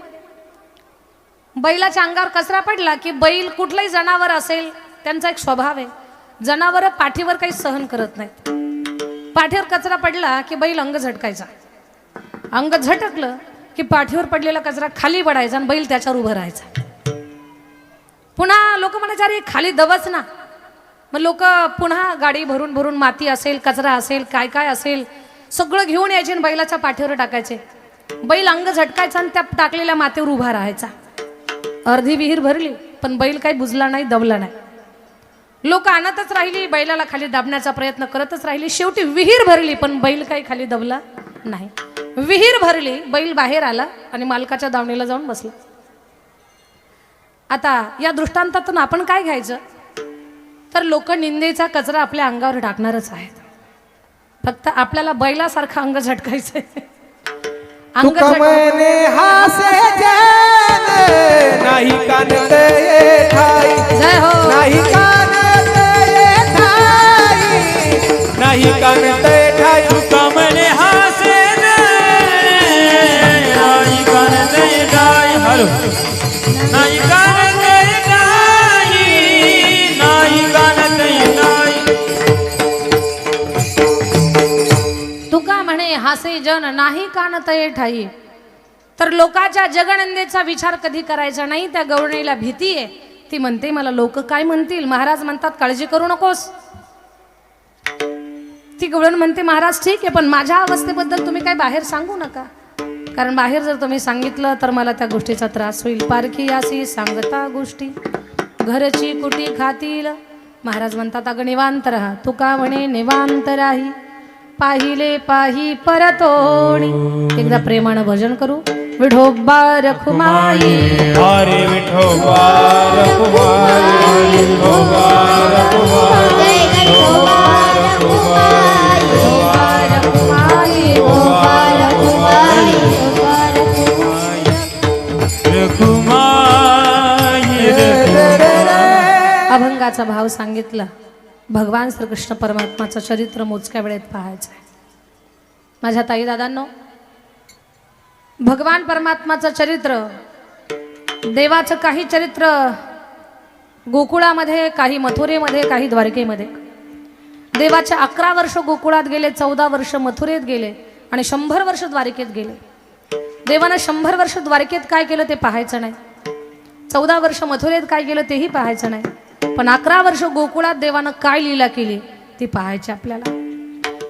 बैलाच्या अंगावर कचरा पडला की बैल कुठलंही जनावर असेल त्यांचा एक स्वभाव आहे, जनावर पाठीवर काही सहन करत नाहीत. पाठीवर कचरा पडला की बैल अंग झटकायचा, अंग झटकलं की पाठीवर पडलेला कचरा खाली पडायचा आणि बैल त्याच्यावर उभं राहायचा. पुन्हा लोक म्हणायचे अरे खाली दबच ना. मग लोक पुन्हा गाडी भरून भरून माती असेल, कचरा असेल, काय काय असेल सगळं घेऊन यायचे आणि बैलाच्या पाठीवर टाकायचे. बैल अंग झटकायचा आणि त्या टाकलेल्या मातीवर उभा राहायचा. अर्धी विहीर भरली पण बैल काही बुजला नाही, दबला नाही. लोक आणतच राहिली, बैलाला खाली दाबण्याचा प्रयत्न करतच राहिली. शेवटी विहीर भरली पण बैल काही खाली दबला नाही. विहीर भरली, बैल बाहेर आला आणि मालकाच्या दावणीला जाऊन बसला. आता या दृष्टांतातून आपण काय घ्यायचं, तर लोक निंदेचा कचरा आपल्या अंगावर टाकणारच आहेत. फक्त आपल्याला बैलासारखं अंग झटकायचंय. अंग तुकमने हासे जन नाही कानत ये ठाई, जय हो. नाही कानत ये ठाई, नाही कानत ये ठाई. तुकमने हासे नाही कानते गाय, हॅलो नाही कानते गाय, नाही कानते गाय. तुका म्हणे हासे जन नाही कानत ये ठाई. तर लोकाच्या जगनिंदेचा विचार कधी करायचा नाही. त्या गवळणीला भीती आहे, ती म्हणते मला लोक काय म्हणतील. महाराज म्हणतात काळजी करू नकोस. ती गवळण म्हणते महाराज ठीक आहे, पण माझ्या अवस्थेबद्दल तुम्ही काय बाहेर सांगू नका, कारण बाहेर जर तुम्ही सांगितलं तर मला त्या गोष्टीचा त्रास होईल. पारखी यासी सांगता गोष्टी घरची कुटी खातील. महाराज म्हणतात अगं निवांत राहा. तुका म्हणे निवांत राही, पाहिले पाही परतोणी. एकदा प्रेमानं भजन करू. विठोबा रखुमाई, हरे विठोबा रखुमाई, विठोबा रखुमाई, विठोबा रखुमाई, अभंगाचा भाव सांगितला. भगवान श्रीकृष्ण परमात्माचं चरित्र मोजक्या वेळेत पाहायचं आहे. माझ्या ताई दादांनो, भगवान परमात्माचं चरित्र, देवाचं काही चरित्र गोकुळामध्ये, काही मथुरेमध्ये, काही द्वारकेमध्ये. देवाचे 11 वर्ष गोकुळात गेले, 14 वर्ष मथुरेत गेले आणि 100 वर्ष द्वारकेत गेले. देवानं 100 वर्ष द्वारकेत काय केलं ते पाहायचं नाही, 14 वर्ष मथुरेत काय केलं तेही पाहायचं नाही, पण 11 वर्ष गोकुळात देवानं काय लीला केली ती पाहायची आपल्याला.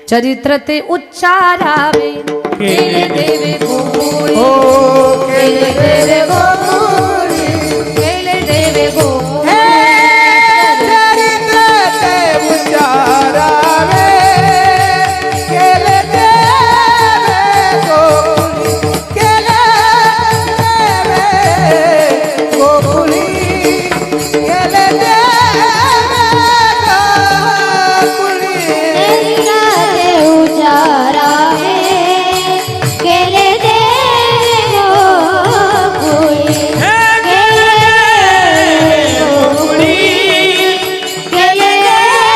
चरित्र ते उच्चारावे केले देवे गोकुळी, केले देवे गोकुळी, केले देवे गोकुळी. चरित्र ते उच्चारावे केले देवे गोकुळी, केले देवे गोकुळी, केले देवे गोकुळी. केले देवे गोकुळी,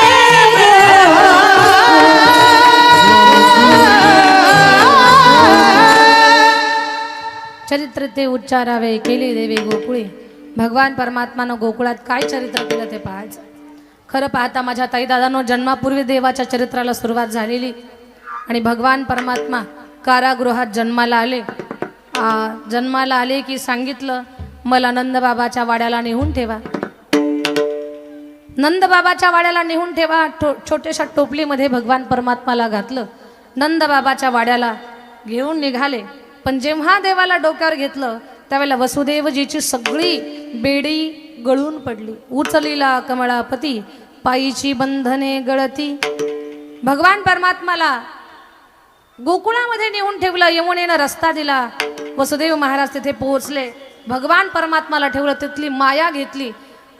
चरित्र ते उच्चारावे केले देवे गोकुळी. भगवान परमात्मानं गोकुळात काय चरित्र केलं ते पाहायचं. खरं पाहता माझ्या ताई दादांनो, जन्मापूर्वी देवाच्या चरित्राला सुरुवात झालेली आणि भगवान परमात्मा कारागृहात जन्माला आले. जन्माला आले की सांगितलं मला नंदबाबाच्या वाड्याला नेऊन ठेवा. नंदबाबाच्या वाड्याला नेऊन ठेवा. छोट्याशा टोपलीमध्ये भगवान परमात्माला घातलं. नंदबाबाच्या वाड्याला घेऊन निघाले. पण जेव्हा देवाला डोक्यावर घेतलं त्यावेळेला वसुदेवजीची सगळी बेडी गळून पडली. उचलीला कमळापती पायीची बंधने गळती. भगवान परमात्माला गोकुळामध्ये नेऊन ठेवलं, यमुनेनं रस्ता दिला. वसुदेव महाराज तिथे पोहोचले. भगवान परमात्माला ठेवलं, तिथली माया घेतली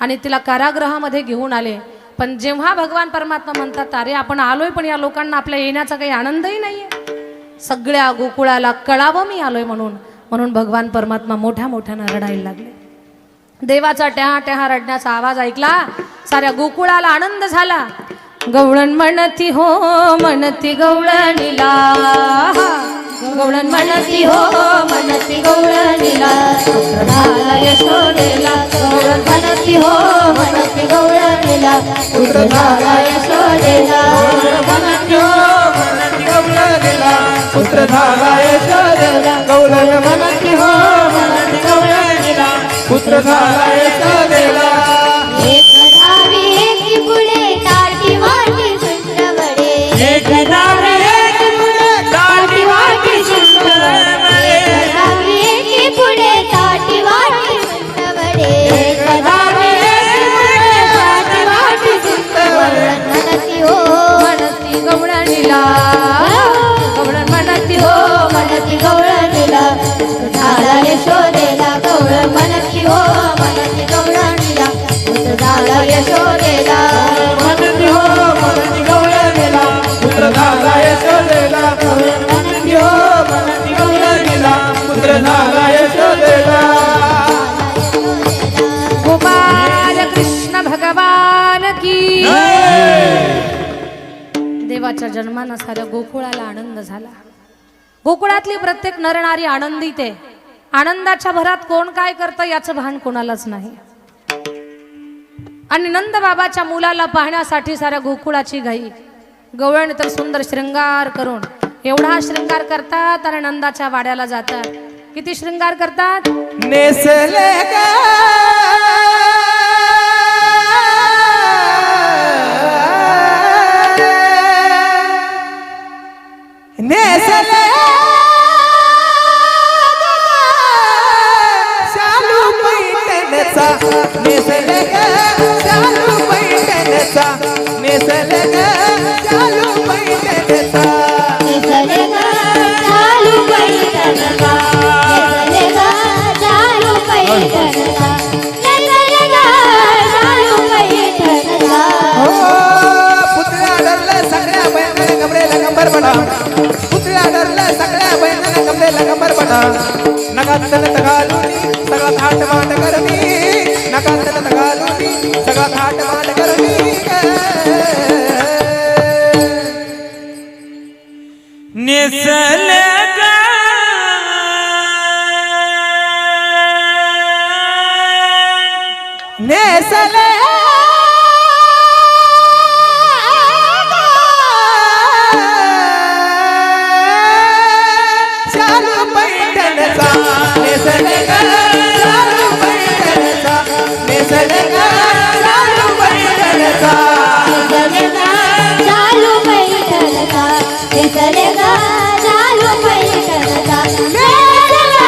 आणि तिला कारागृहामध्ये घेऊन आले. पण जेव्हा भगवान परमात्मा म्हणतात अरे आपण आलोय पण या लोकांना आपल्या येण्याचा काही आनंदही नाहीये, सगळ्या गोकुळाला कळावं मी आलोय म्हणून भगवान परमात्मा मोठ्या मोठ्यानं रडायला लागले. देवाचा ट्याहा ट्याहा रडण्याचा आवाज ऐकला, साऱ्या गोकुळाला आनंद झाला. गवळण म्हणती हो म्हणती गवळणीला, गवळण म्हणती हो म्हणती गवळणीला, झाला यशोदेला. गवळण म्हणती हो म्हणती गवळणीला, पुत्र झाला यशोदेला. म्हणती हो म्हणती गवळणीला, पुत्र झाला यशोदेला. गवळण म्हणती हो म्हणती गवळणीला, पुत्र झाला यशोदेला. एक धावी एक पुढे ताटी वाटी सुंदरवडे, एक धावी एक पुढे ताटी वाटी सुंदरवडे. एक धावी एक पुढे ताटी वाटी सुंदरवडे. एक धावी एक पुढे ताटी वाटी सुंदरवडे. म्हणती हो म्हणती गवळणीला, गवळण म्हणती हो म्हणती गवळणीला, झाला यशोदेला. गवळण म्हणती हो म्हणती गवळणीला, झाला यशोदेला. म्हणती हो म्हणती गवळणीला, पुत्र झाला यशोदेला. म्हणती हो म्हणती गवळणीला, पुत्र झाला यशोदेला. गोपाल कृष्ण भगवान की. देवाच्या जन्मानं साऱ्या गोकुळाला आनंद झाला. गोकुळातली प्रत्येक नरनारी आनंदित आहे. आनंदाच्या भरात कोण काय करतं याचं भान कोणालाच नाही. आणि नंद बाबाच्या मुलाला पाहण्यासाठी साऱ्या गोकुळाची घाई. गवळण तर सुंदर श्रृंगार करून एवढा श्रृंगार करतात आणि नंदाच्या वाड्याला जातात. किती श्रृंगार करतात? नेसले ग नेसले शालू पैठणचा, नेसले ग शालू पैठणचा, नेसले ग शालू पैठणचा. नेसले ग चालू पैठणचा, नेसले ग चालू पैठणचा, नेसले ग चालू पैठणचा. हो पुतळ्या डरलं सगळ्या बहिणीला कमरेला कंबर बडा, पुतळ्या डरलं सगळ्या बहिणीला कमरेला कंबर बडा. नगात तलत घालूनी सगळा थाट माट करणी, नगात तलत घालूनी सगळा थाट माट करणी. नेसले नेसले शालू पैठणचा, नेसले ग शालू पैठणचा, नेसले ग शालू पैठणचा. नेसले ग चालू पैठणचा, नेसले ग चालू पैठणचा, नेसले ग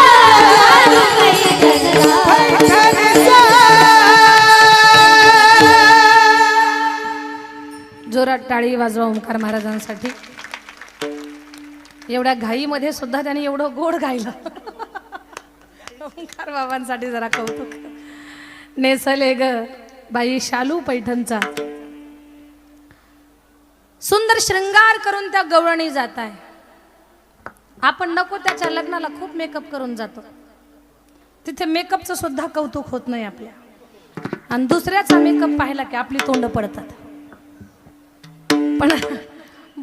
चालू पैठणचा. पैठणचा. जोरात टाळी वाजवा ओंकार महाराजांसाठी. एवढ्या घाईमध्ये सुद्धा त्यांनी एवढं गोड गायलं. ओंकार बाबांसाठी जरा कौतुक. नेसले ग बाई शालू पैठणचा. सुंदर श्रृंगार करून त्या गवळणी जात आहे. आपण नको त्याच्या लग्नाला खूप मेकअप करून जातो. तिथे मेकअपचं सुद्धा कौतुक होत नाही आपल्या. आणि दुसऱ्याचा मेकअप पाहिला की आपली तोंड पडतात. पण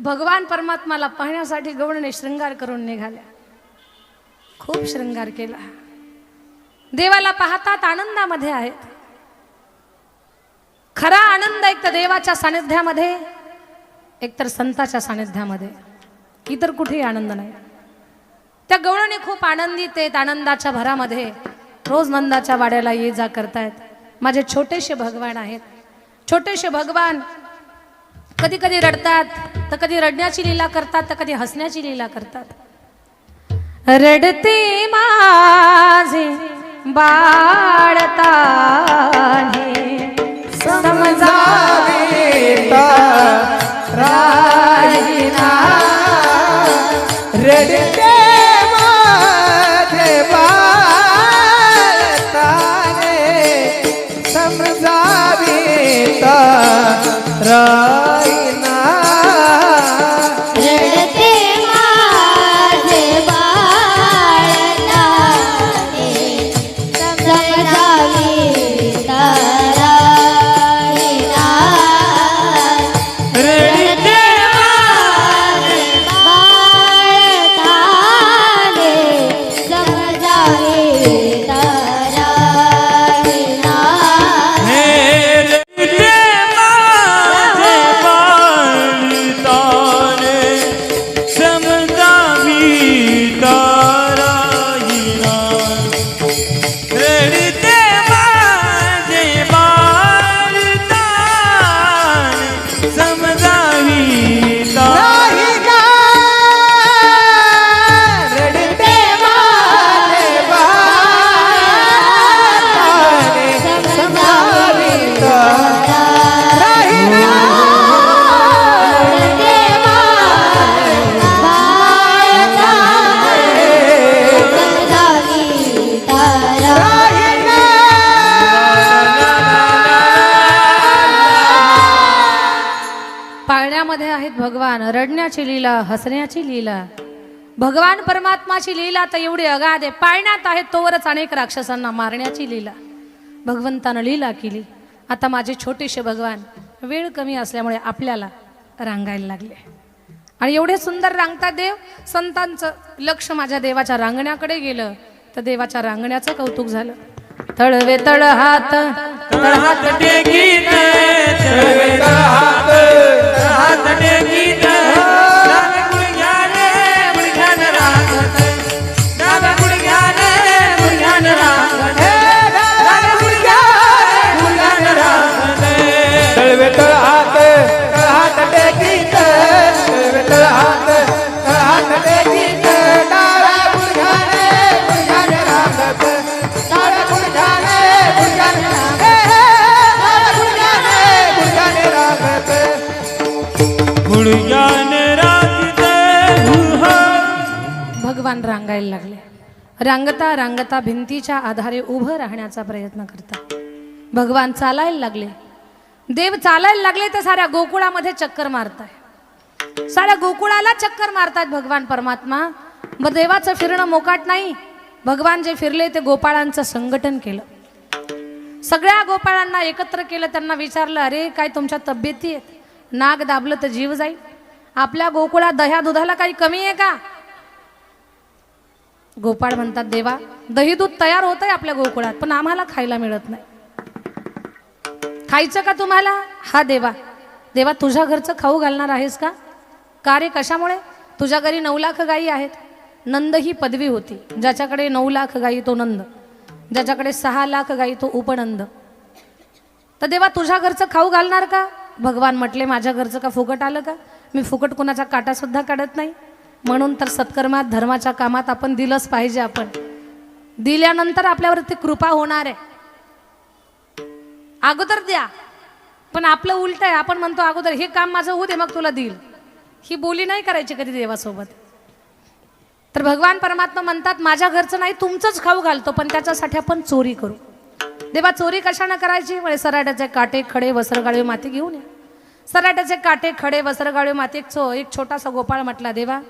भगवान परमात्माला पाहण्यासाठी गवळणी श्रृंगार करून निघाल्या. खूप श्रृंगार केला. देवाला पाहतात आनंदामध्ये आहेत. खरा आनंद एक तर देवाच्या सानिध्यामध्ये, एकतर संताच्या सानिध्यामध्ये. इतर कुठेही आनंद नाही. त्या गवळणी खूप आनंदित आहेत. आनंदाच्या भरामध्ये रोज नंदाच्या वाड्याला ये जा करतायत. माझे छोटेसे भगवान आहेत. छोटेसे भगवान कधी कधी रडतात, तर कधी रडण्याची लीला करतात, तर कधी हसण्याची लीला करतात. रडते माझे बाळताने समजावेता राहिना रडते माझे बाळताने समजावेता राहिना रडते माझे बाळताने समजावी ताराईना रडते माझे बाळताने समजावी ताराईना राहिना रडते माझे बाळताने समजावेता राहिना रडते माझे बाळताने समजावी ताराईना पाळण्यामध्ये आहेत भगवान, रडण्याची लीला, हसण्याची लीला. भगवान परमात्माची लीला तर एवढी अगाध आहे. पाळण्यात आहेत तोवरच अनेक राक्षसांना मारण्याची लीला भगवंतानं लीला केली. आता माझे छोटेसे भगवान वेळ कमी असल्यामुळे आपल्याला रांगायला लागले आणि एवढे सुंदर रांगतात देव. संतांचं लक्ष माझ्या देवाच्या रांगण्याकडे गेलं तर देवाच्या रांगण्याचं कौतुक झालं. तळवे तळ हात तळ हात टेकीत हात टेकीत डाव्या गुडघ्याने गुडघ्याने रांगत डाव्या गुडघ्याने गुडघ्याने रांगत डाव्या गुडघ्याने गुडघ्याने रांगत तळवे तळ हात टेकीत तळवे तळ हात टेकीत डाव्या गुडघ्याने गुडघ्याने रांगत डाव्या गुडघ्याने गुडघ्याने डाव्या गुडघ्याने गुडघ्याने रांगत गुडघ्याने रांगत भगवान रांगायला लागले. रांगता रांगता भिंतीच्या आधारे उभं राहण्याचा प्रयत्न करतात. भगवान चालायला लागले. देव चालायला लागले तर साऱ्या गोकुळामध्ये चक्कर मारताय. साऱ्या गोकुळाला चक्कर मारतात भगवान परमात्मा. मग देवाचं फिरणं मोकाट नाही. भगवान जे फिरले ते गोपाळांचं संघटन केलं. सगळ्या गोपाळांना एकत्र केलं. त्यांना विचारलं, अरे काय तुमच्या तब्येती आहेत? नाग दाबलं तर जीव जाईल. आपल्या गोकुळात दह्या दुधाला काही कमी आहे का? गोपाळ म्हणतात, देवा दही दूध तयार होतंय आपल्या गोकुळात पण आम्हाला खायला मिळत नाही. खायचं का तुम्हाला? हा देवा. देवा तुझ्या घरचं खाऊ घालणार आहेस का? का रे कशामुळे? तुझ्या घरी 9 लाख गायी आहेत. नंद ही पदवी होती. ज्याच्याकडे 9 लाख गायी तो नंद, ज्याच्याकडे 6 लाख गायी तो उपनंद. तर देवा तुझ्या घरचं खाऊ घालणार का? भगवान म्हटले, माझ्या घरचं का फुकट आलं का? मी फुकट कोणाचा काटा सुद्धा काढत नाही. म्हणून तर सत्कर्मात धर्माच्या कामात आपण दिलंच पाहिजे. आपण दिल्यानंतर आपल्यावरती कृपा होणार आहे. अगोदर द्या. पण आपलं उलट आहे. आपण म्हणतो अगोदर हे काम माझं होऊ दे मग तुला देईल. ही बोली नाही करायची कधी देवासोबत. तर भगवान परमात्मा म्हणतात, माझ्या घरचं नाही तुमचंच खाऊ घालतो पण त्याच्यासाठी आपण चोरी करू. देवा चोरी कशानं करायची? म्हणजे सराट्याचे काटे खडे वस्त्रगाळी माती घेऊन या. सराट्याचे काटे खडे वस्त्रगाळी माती. एक छोटासा गोपाळ म्हटला, देवा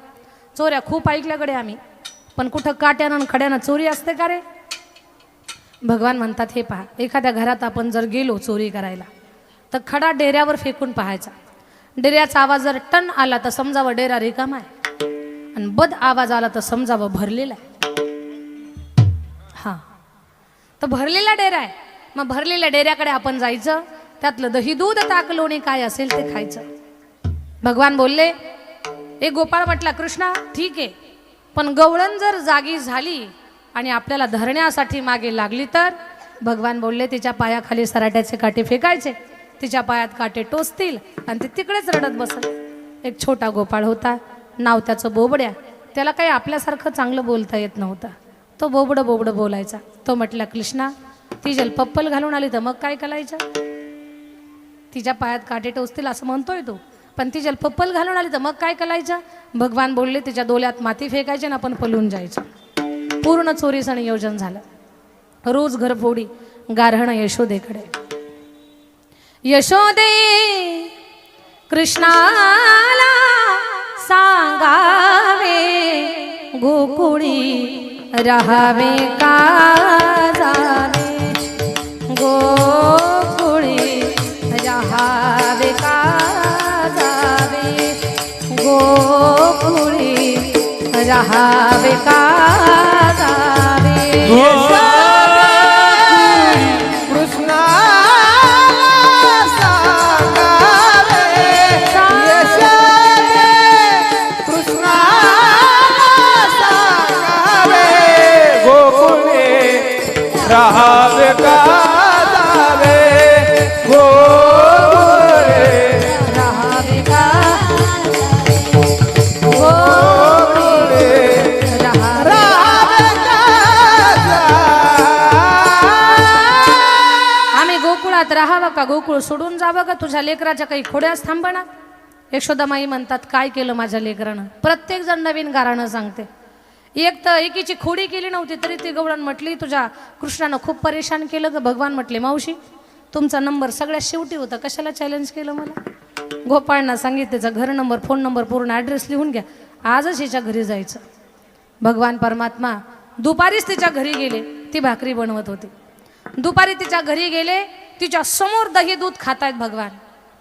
चोऱ्या खूप ऐकल्याकडे आम्ही, पण कुठं काट्यानं आणि खड्यानं चोरी असते का रे? भगवान म्हणतात, हे पहा, एखाद्या घरात आपण जर गेलो चोरी करायला तर खडा डेऱ्यावर फेकून पाहायचा. डेऱ्याचा आवाज जर टन आला तर समजावं डेरा रिकामा आहे, आणि बद आवाज आला तर समजावं भरलेला आहे. हा, तर भरलेला डेरा आहे. मग भरलेल्या डेऱ्याकडे आपण जायचं, त्यातलं दही दूध ताक लोणी काय असेल ते खायचं. भगवान बोलले, एक गोपाळ म्हटला, कृष्णा ठीक आहे, पण गवळण जर जागी झाली आणि आपल्याला धरण्यासाठी मागे लागली तर? भगवान बोलले, तिच्या पायाखाली सराट्याचे काटे फेकायचे, तिच्या पायात काटे टोचतील आणि ते तिकडेच रडत बसल. एक छोटा गोपाळ होता, नाव त्याचं बोबड्या. त्याला काही आपल्यासारखं चांगलं बोलता येत नव्हतं. तो बोबडं बोबडं बोलायचा. तो म्हटला, कृष्णा ती जलपप्पल घालून आली तर मग काय करायचं? तिच्या पायात काटे टोचतील असं म्हणतोय तो, पण ती जलपप्पल घालून आली तर मग काय करायचं? भगवान बोलले, तिच्या डोल्यात माती फेकायची ना आपण पळून जायचं. पूर्ण चोरीचं नियोजन झालं. रोज घरफोडी, गारहण यशोदेकडे. यशोदे कृष्णाला सांगावे, गोकुळी राहावे का जावे, गोकुळी राहावे का जावे, गोकुळी राहावे का जावे. राहावे का जावे, गोकुळे राहावे का, गोकुळे राहावे का आम्ही गोकुळात राहावं का गोकुळ सोडून जावं का? तुझ्या लेकराच्या काही खोड्याच थांबणार. यशोदामाई म्हणतात, काय केलं माझ्या लेकरानं? प्रत्येक जण नवीन गारानं सांगते. एक तर एकीची खोडी केली नव्हती तरी ती गवळण म्हटली, तुझ्या कृष्णानं खूप परेशान केलं ग. भगवान म्हटले, मावशी तुमचा नंबर सगळ्यात शेवटी होता, कशाला चॅलेंज केलं मला? गोपाळना सांगितलं, त्याचा घर नंबर, फोन नंबर, पूर्ण ॲड्रेस लिहून घ्या, आजच हिच्या घरी जायचं. भगवान परमात्मा दुपारीच तिच्या घरी गेले. ती भाकरी बनवत होती. दुपारी तिच्या घरी गेले, तिच्या समोर दही दूध खातायत भगवान.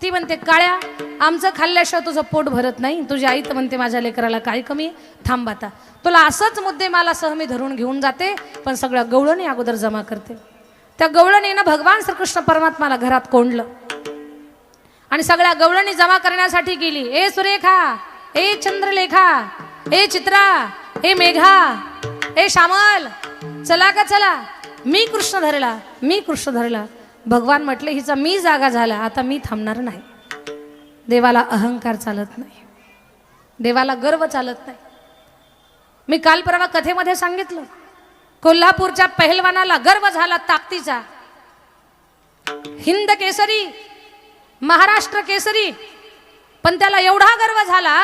ती म्हणते, काळ्या आमचं खाल्ल्याशिवाय तुझं पोट भरत नाही. तुझी आई तर म्हणते, माझ्या लेकराला काय कमी, थांब आता तुला असंच मुद्दे मला सहमी धरून घेऊन जाते, पण सगळ्या गवळणी अगोदर जमा करते. त्या गवळणीनं भगवान श्रीकृष्ण परमात्माला घरात कोंडलं आणि सगळ्या गवळणी जमा करण्यासाठी गेली. ए सुरेखा, ए चंद्रलेखा, ए चित्रा, ए मेघा, ए श्यामल, चला का चला, मी कृष्ण धरला, मी कृष्ण धरला. भगवान म्हटले, हिचा मी जागा झाला, आता मी थांबणार नाही. देवाला अहंकार चालत नाही, देवाला गर्व चालत नाही. मी काल परवा कथेमध्ये सांगितलं, कोल्हापूरच्या पहिलवानाला गर्व झाला ताकदीचा. हिंद केसरी, महाराष्ट्र केसरी, पण त्याला एवढा गर्व झाला,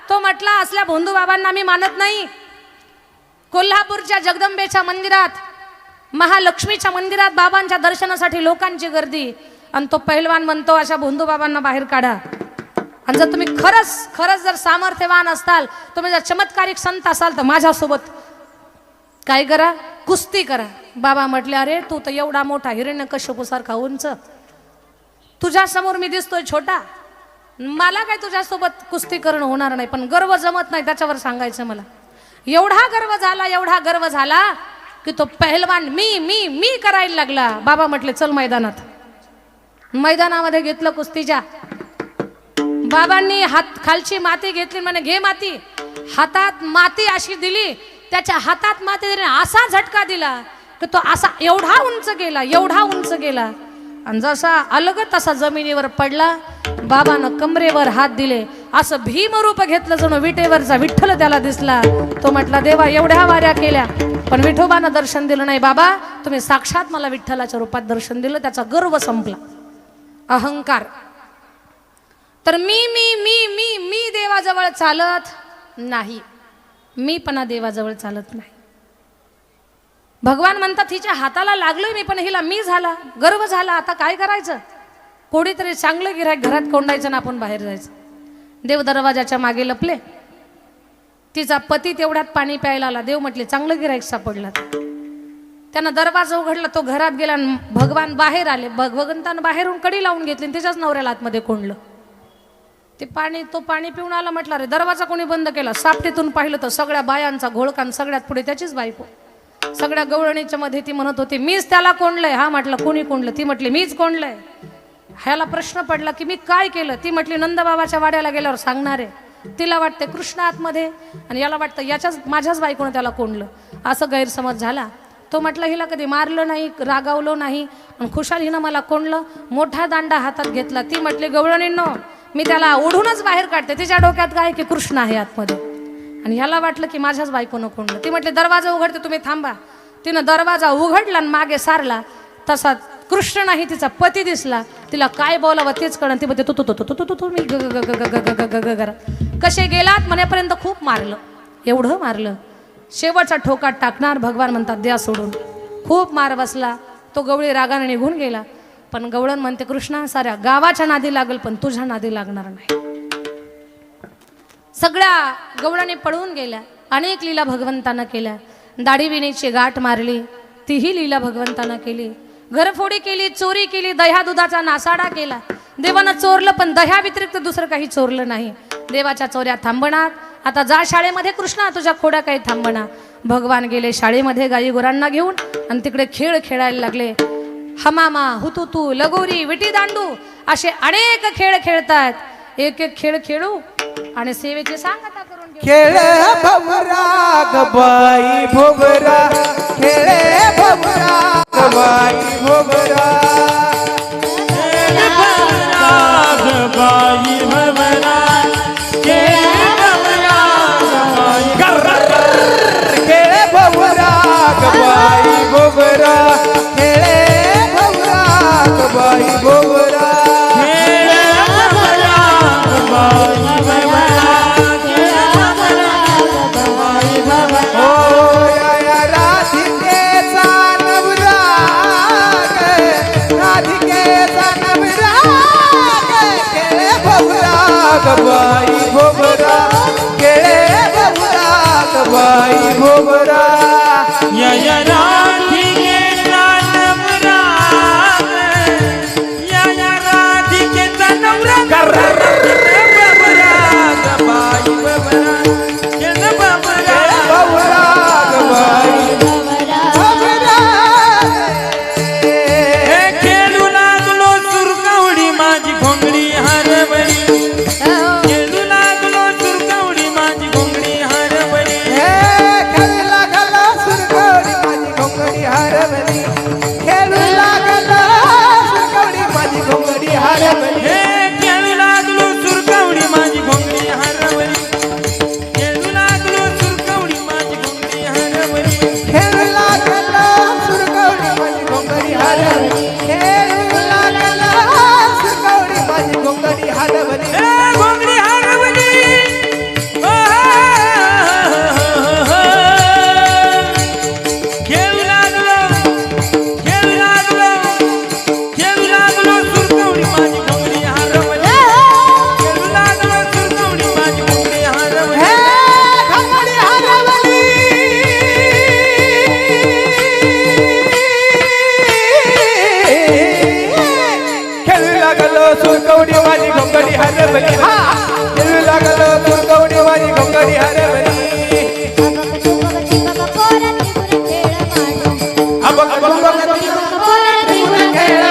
तो म्हटला, असल्या भोंदू बाबांना मी मानत नाही. कोल्हापूरच्या जगदंबेच्या मंदिरात, महालक्ष्मीच्या मंदिरात बाबांच्या दर्शनासाठी लोकांची गर्दी, आणि तो पहिलवान म्हणतो, अशा भोंदू बाबांना बाहेर काढा. आणि जर तुम्ही खरंच जर सामर्थ्यवान असताल, तुम्ही जर चमत्कारिक संत असाल, तर माझ्यासोबत काय करा, कुस्ती करा. बाबा म्हटले, अरे तू तर एवढा मोठा हिरण्यकश्यपूसारखा उंच, तुझ्यासमोर मी दिसतोय छोटा, मला काय तुझ्यासोबत कुस्ती करणं होणार नाही. पण गर्व जमत नाही, त्याच्यावर सांगायचं मला. एवढा गर्व झाला, एवढा गर्व झाला की तो पहिलवान मी मी मी करायला लागला. बाबा म्हटले, चल मैदानात. मैदानामध्ये घेतलं कुस्तीच्या. बाबांनी हात खालची माती घेतली, म्हणे घे माती. हातात माती अशी दिली, त्याच्या हातात माती दिली, असा झटका दिला की तो असा एवढा उंच गेला, एवढा उंच गेला, आणि जसा अलगत तसा जमिनीवर पडला. बाबानं कमरेवर हात दिले, असं भीमरूप घेतलं, जणू विटेवरचा विठ्ठल त्याला दिसला. तो म्हटला, देवा एवढ्या वाऱ्या केल्या पण विठोबानं दर्शन दिलं नाही. बाबा तुम्ही साक्षात मला विठ्ठलाच्या रूपात दर्शन दिलं. त्याचा गर्व संपला, अहंकार. तर मी मी मी मी मी देवाजवळ चालत नाही, मीपणा देवाजवळ चालत नाही. भगवान म्हणतात, हिच्या हाताला लागलोय मी, पण हिला मी झाला, गर्व झाला, आता काय करायचं? कोणीतरी चांगलं गिऱ्हाईक घरात कोंडायचं ना आपण बाहेर जायचं. देव दरवाजाच्या मागे लपले. तिचा पती तेवढ्यात पाणी प्यायला आला. देव म्हटले, चांगलं गिऱ्हाईक सापडला. त्यानं दरवाजा उघडला, तो घरात गेला, भगवान बाहेर आले. भगवंतानं बाहेरून कडी लावून घेतली, त्याच्याच नवऱ्याला आतमध्ये कोंडलं. तो पाणी पिऊन आला. म्हटलं, अरे दरवाजा कोणी बंद केला? सापटीतून पाहिलं तर सगळ्या बायांचा घोळकान, सगळ्यात पुढे त्याचीच बायको. सगळ्या गवळणीच्या मध्ये ती म्हणत होती, मीच त्याला कोंडलंय. हा म्हटलं, कोणी कोंडलं? ती म्हटली, मीच कोंडलंय. ह्याला प्रश्न पडला की मी काय केलं? ती म्हटली, नंदबाबाच्या वाड्याला गेल्यावर सांगणार आहे. तिला वाटते कृष्ण आतमध्ये, आणि याला वाटतं माझ्याच बायकोनं त्याला कोंडलं. असं गैरसमज झाला. तो म्हटलं, हिला कधी मारलं नाही, रागावलं नाही, आणि खुशाल हिनं मला कोंडलं. मोठा दांडा हातात घेतला. ती म्हटली, गवळणींनो मी त्याला ओढूनच बाहेर काढते. तिच्या डोक्यात काय की कृष्ण आहे आतमध्ये. आणि ह्याला वाटलं की माझ्याच बायकोनं कोंडलं. ती म्हटले दरवाजा उघडते, तुम्ही थांबा. तिनं दरवाजा उघडला आणि मागे सारला. तसा कृष्ण नाही तिचा पती दिसला. तिला काय बोलावं तेच कळण. ती म्हणते तू तुम्ही कसे गेलात म्हणेपर्यंत खूप मारलं, एवढं मारलं. शेवटचा ठोका टाकणार भगवान म्हणतात द्या सोडून. खूप मार बसला. तो गवळी रागाने निघून गेला. पण गवळण म्हणते कृष्णा साऱ्या गावाच्या नादी लागल पण तुझ्या नादी लागणार नाही. सगळ्या गवळणी पळून गेल्या. अनेक लीला भगवंतानं केल्या. दाढी विणीची गाठ मारली, तीही लीला भगवंतानं केली. घरफोडी केली, चोरी केली, दह्या दुधाचा नासाडा केला. देवानं चोरलं पण दह्या व्यतिरिक्त दुसरं काही चोरलं नाही. देवाच्या चोऱ्या थांबणार. आता जा शाळेमध्ये कृष्णा, तुझ्या खोड्या काही थांबणार. भगवान गेले शाळेमध्ये गाई गुरांना घेऊन आणि तिकडे खेळ खेळायला लागले. हमामा, हुतुतू, लगोरी, विटी दांडू असे अनेक खेळ खेळतात. एक एक खेळ खेळू आणि सेवेची सांगता करून घेऊ. खेळ भोगरा गबाई भोगरा, खेळ भोगरा गबाई भोगरा. बाई भवरा खेळ भोगरा गबाई भोगरा, खेळ भोगरा गबाई भोगरा. गबाई भोगरा, केळे भोगरा गबाई भोगरा. या राधिकेचा नवरा, या राधिकेचा नवरा गबाई भवरा, केळ भवरा भोगरा गबाई भोगरा. हे खेळू लागलो सुरकवडी माझी घोंगडी हरवली. खेळू लागलो सुरकवडी माझी घोंगडी हरवली. खेळू लागला सुरकवडी माझी घोंगडी हरवली. खेळू लागला सुरकवडी माझी घोंगडी हरवली. हे खेळू लागलो सुरकवडी माझी घोंगडी हरवली. खेळू लागलो सुरकवडी माझी घोंगडी हरवली. खेळू लागला सुरकवडी माझी घोंगडी हरवली. खेळू लागला सुरकवडी माझी घोंगडी हरवली. हे घोंगडी हरवली. खेळू लागलो, खेळू लागलो, खेळू लागलो सुरकवडी माझी घोंगडी हरवली. खेळू लागलो सुरकवडी माझी घोंगडी हरवली. हे घोंगडी हरवली. खेळू लागलो सुरकवडी माझी घोंगडी हरवली. हा खेळू लागलो सुरकवडी माझी घोंगडी हरवली. अबक अबक अबक खेळ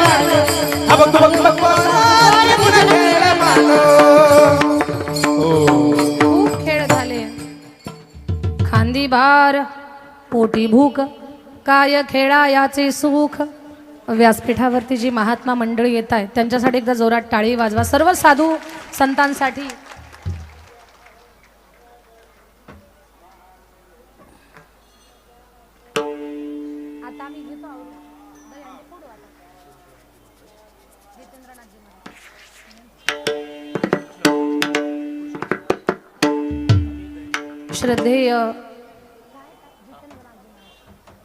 मांडू. अबक अबक अबक खेळ मांडू. खूप खेळ झाले. खांदी भार पोटी भूक, काय खेळा याचे सुख. व्यासपीठावरती जी महात्मा मंडळी येत आहेत त्यांच्यासाठी एकदा जोरात टाळी वाजवा. सर्व साधू संतांसाठी. आता आम्ही घेतो आहोत.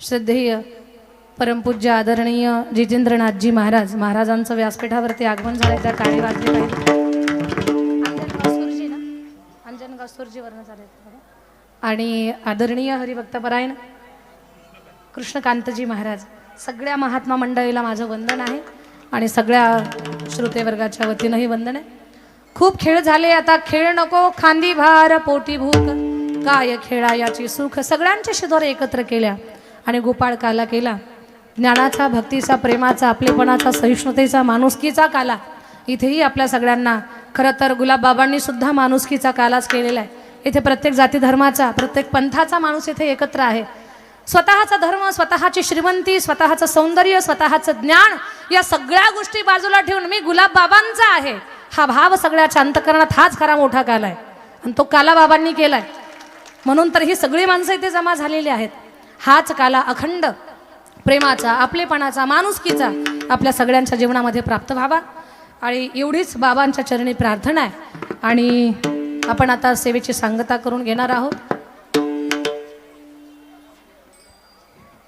श्रद्धेय परमपूज्य आदरणीय जितेंद्रनाथजी महाराजांचं व्यासपीठावरती आगमन झालंय. त्या टाळी वाजली पाहिजे. अंजन गास्तूरजी वर्ण झाले. आणि आदरणीय हरिभक्तपरायण कृष्णकांतजी महाराज, सगळ्या महात्मा मंडळीला माझं वंदन आहे आणि सगळ्या श्रोतेवर्गाच्या वतीनंही वंदन आहे. खूप खेळ झाले. आता खेळ नको, खांदी भार पोटी भूक, काय खेळा याची सुख सगळ्यांच्या शिदोर एकत्र केल्या आणि गोपाळ काला केला. ज्ञानाचा, भक्तीचा, प्रेमाचा, आपलेपणाचा, सहिष्णुतेचा, माणुसकीचा काला. इथेही आपल्या सगळ्यांना खरं तर गुलाबबाबांनी सुद्धा माणुसकीचा कालाच केलेला आहे. इथे प्रत्येक जाती धर्माचा, प्रत्येक पंथाचा माणूस इथे एकत्र आहे. स्वतःचा धर्म, स्वतःची श्रीमंती, स्वतःचं सौंदर्य, स्वतःचं ज्ञान या सगळ्या गोष्टी बाजूला ठेवून मी गुलाबबाबांचा आहे हा भाव सगळ्याच्या अंतःकरणात हाच खरा मोठा काला आहे आणि तो काला बाबांनी केलाय. म्हणून तर ही सगळी माणसं इथे जमा झालेली आहेत. हाच काला अखंड प्रेमाचा, आपलेपणाचा, माणुसकीचा आपल्या सगळ्यांच्या जीवनामध्ये प्राप्त व्हावा आणि एवढीच बाबांच्या चरणी प्रार्थना आहे. आणि आपण आता सेवेची सांगता करून घेणार आहोत.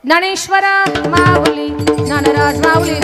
ज्ञानेश्वर माऊली, ज्ञानराज माऊली,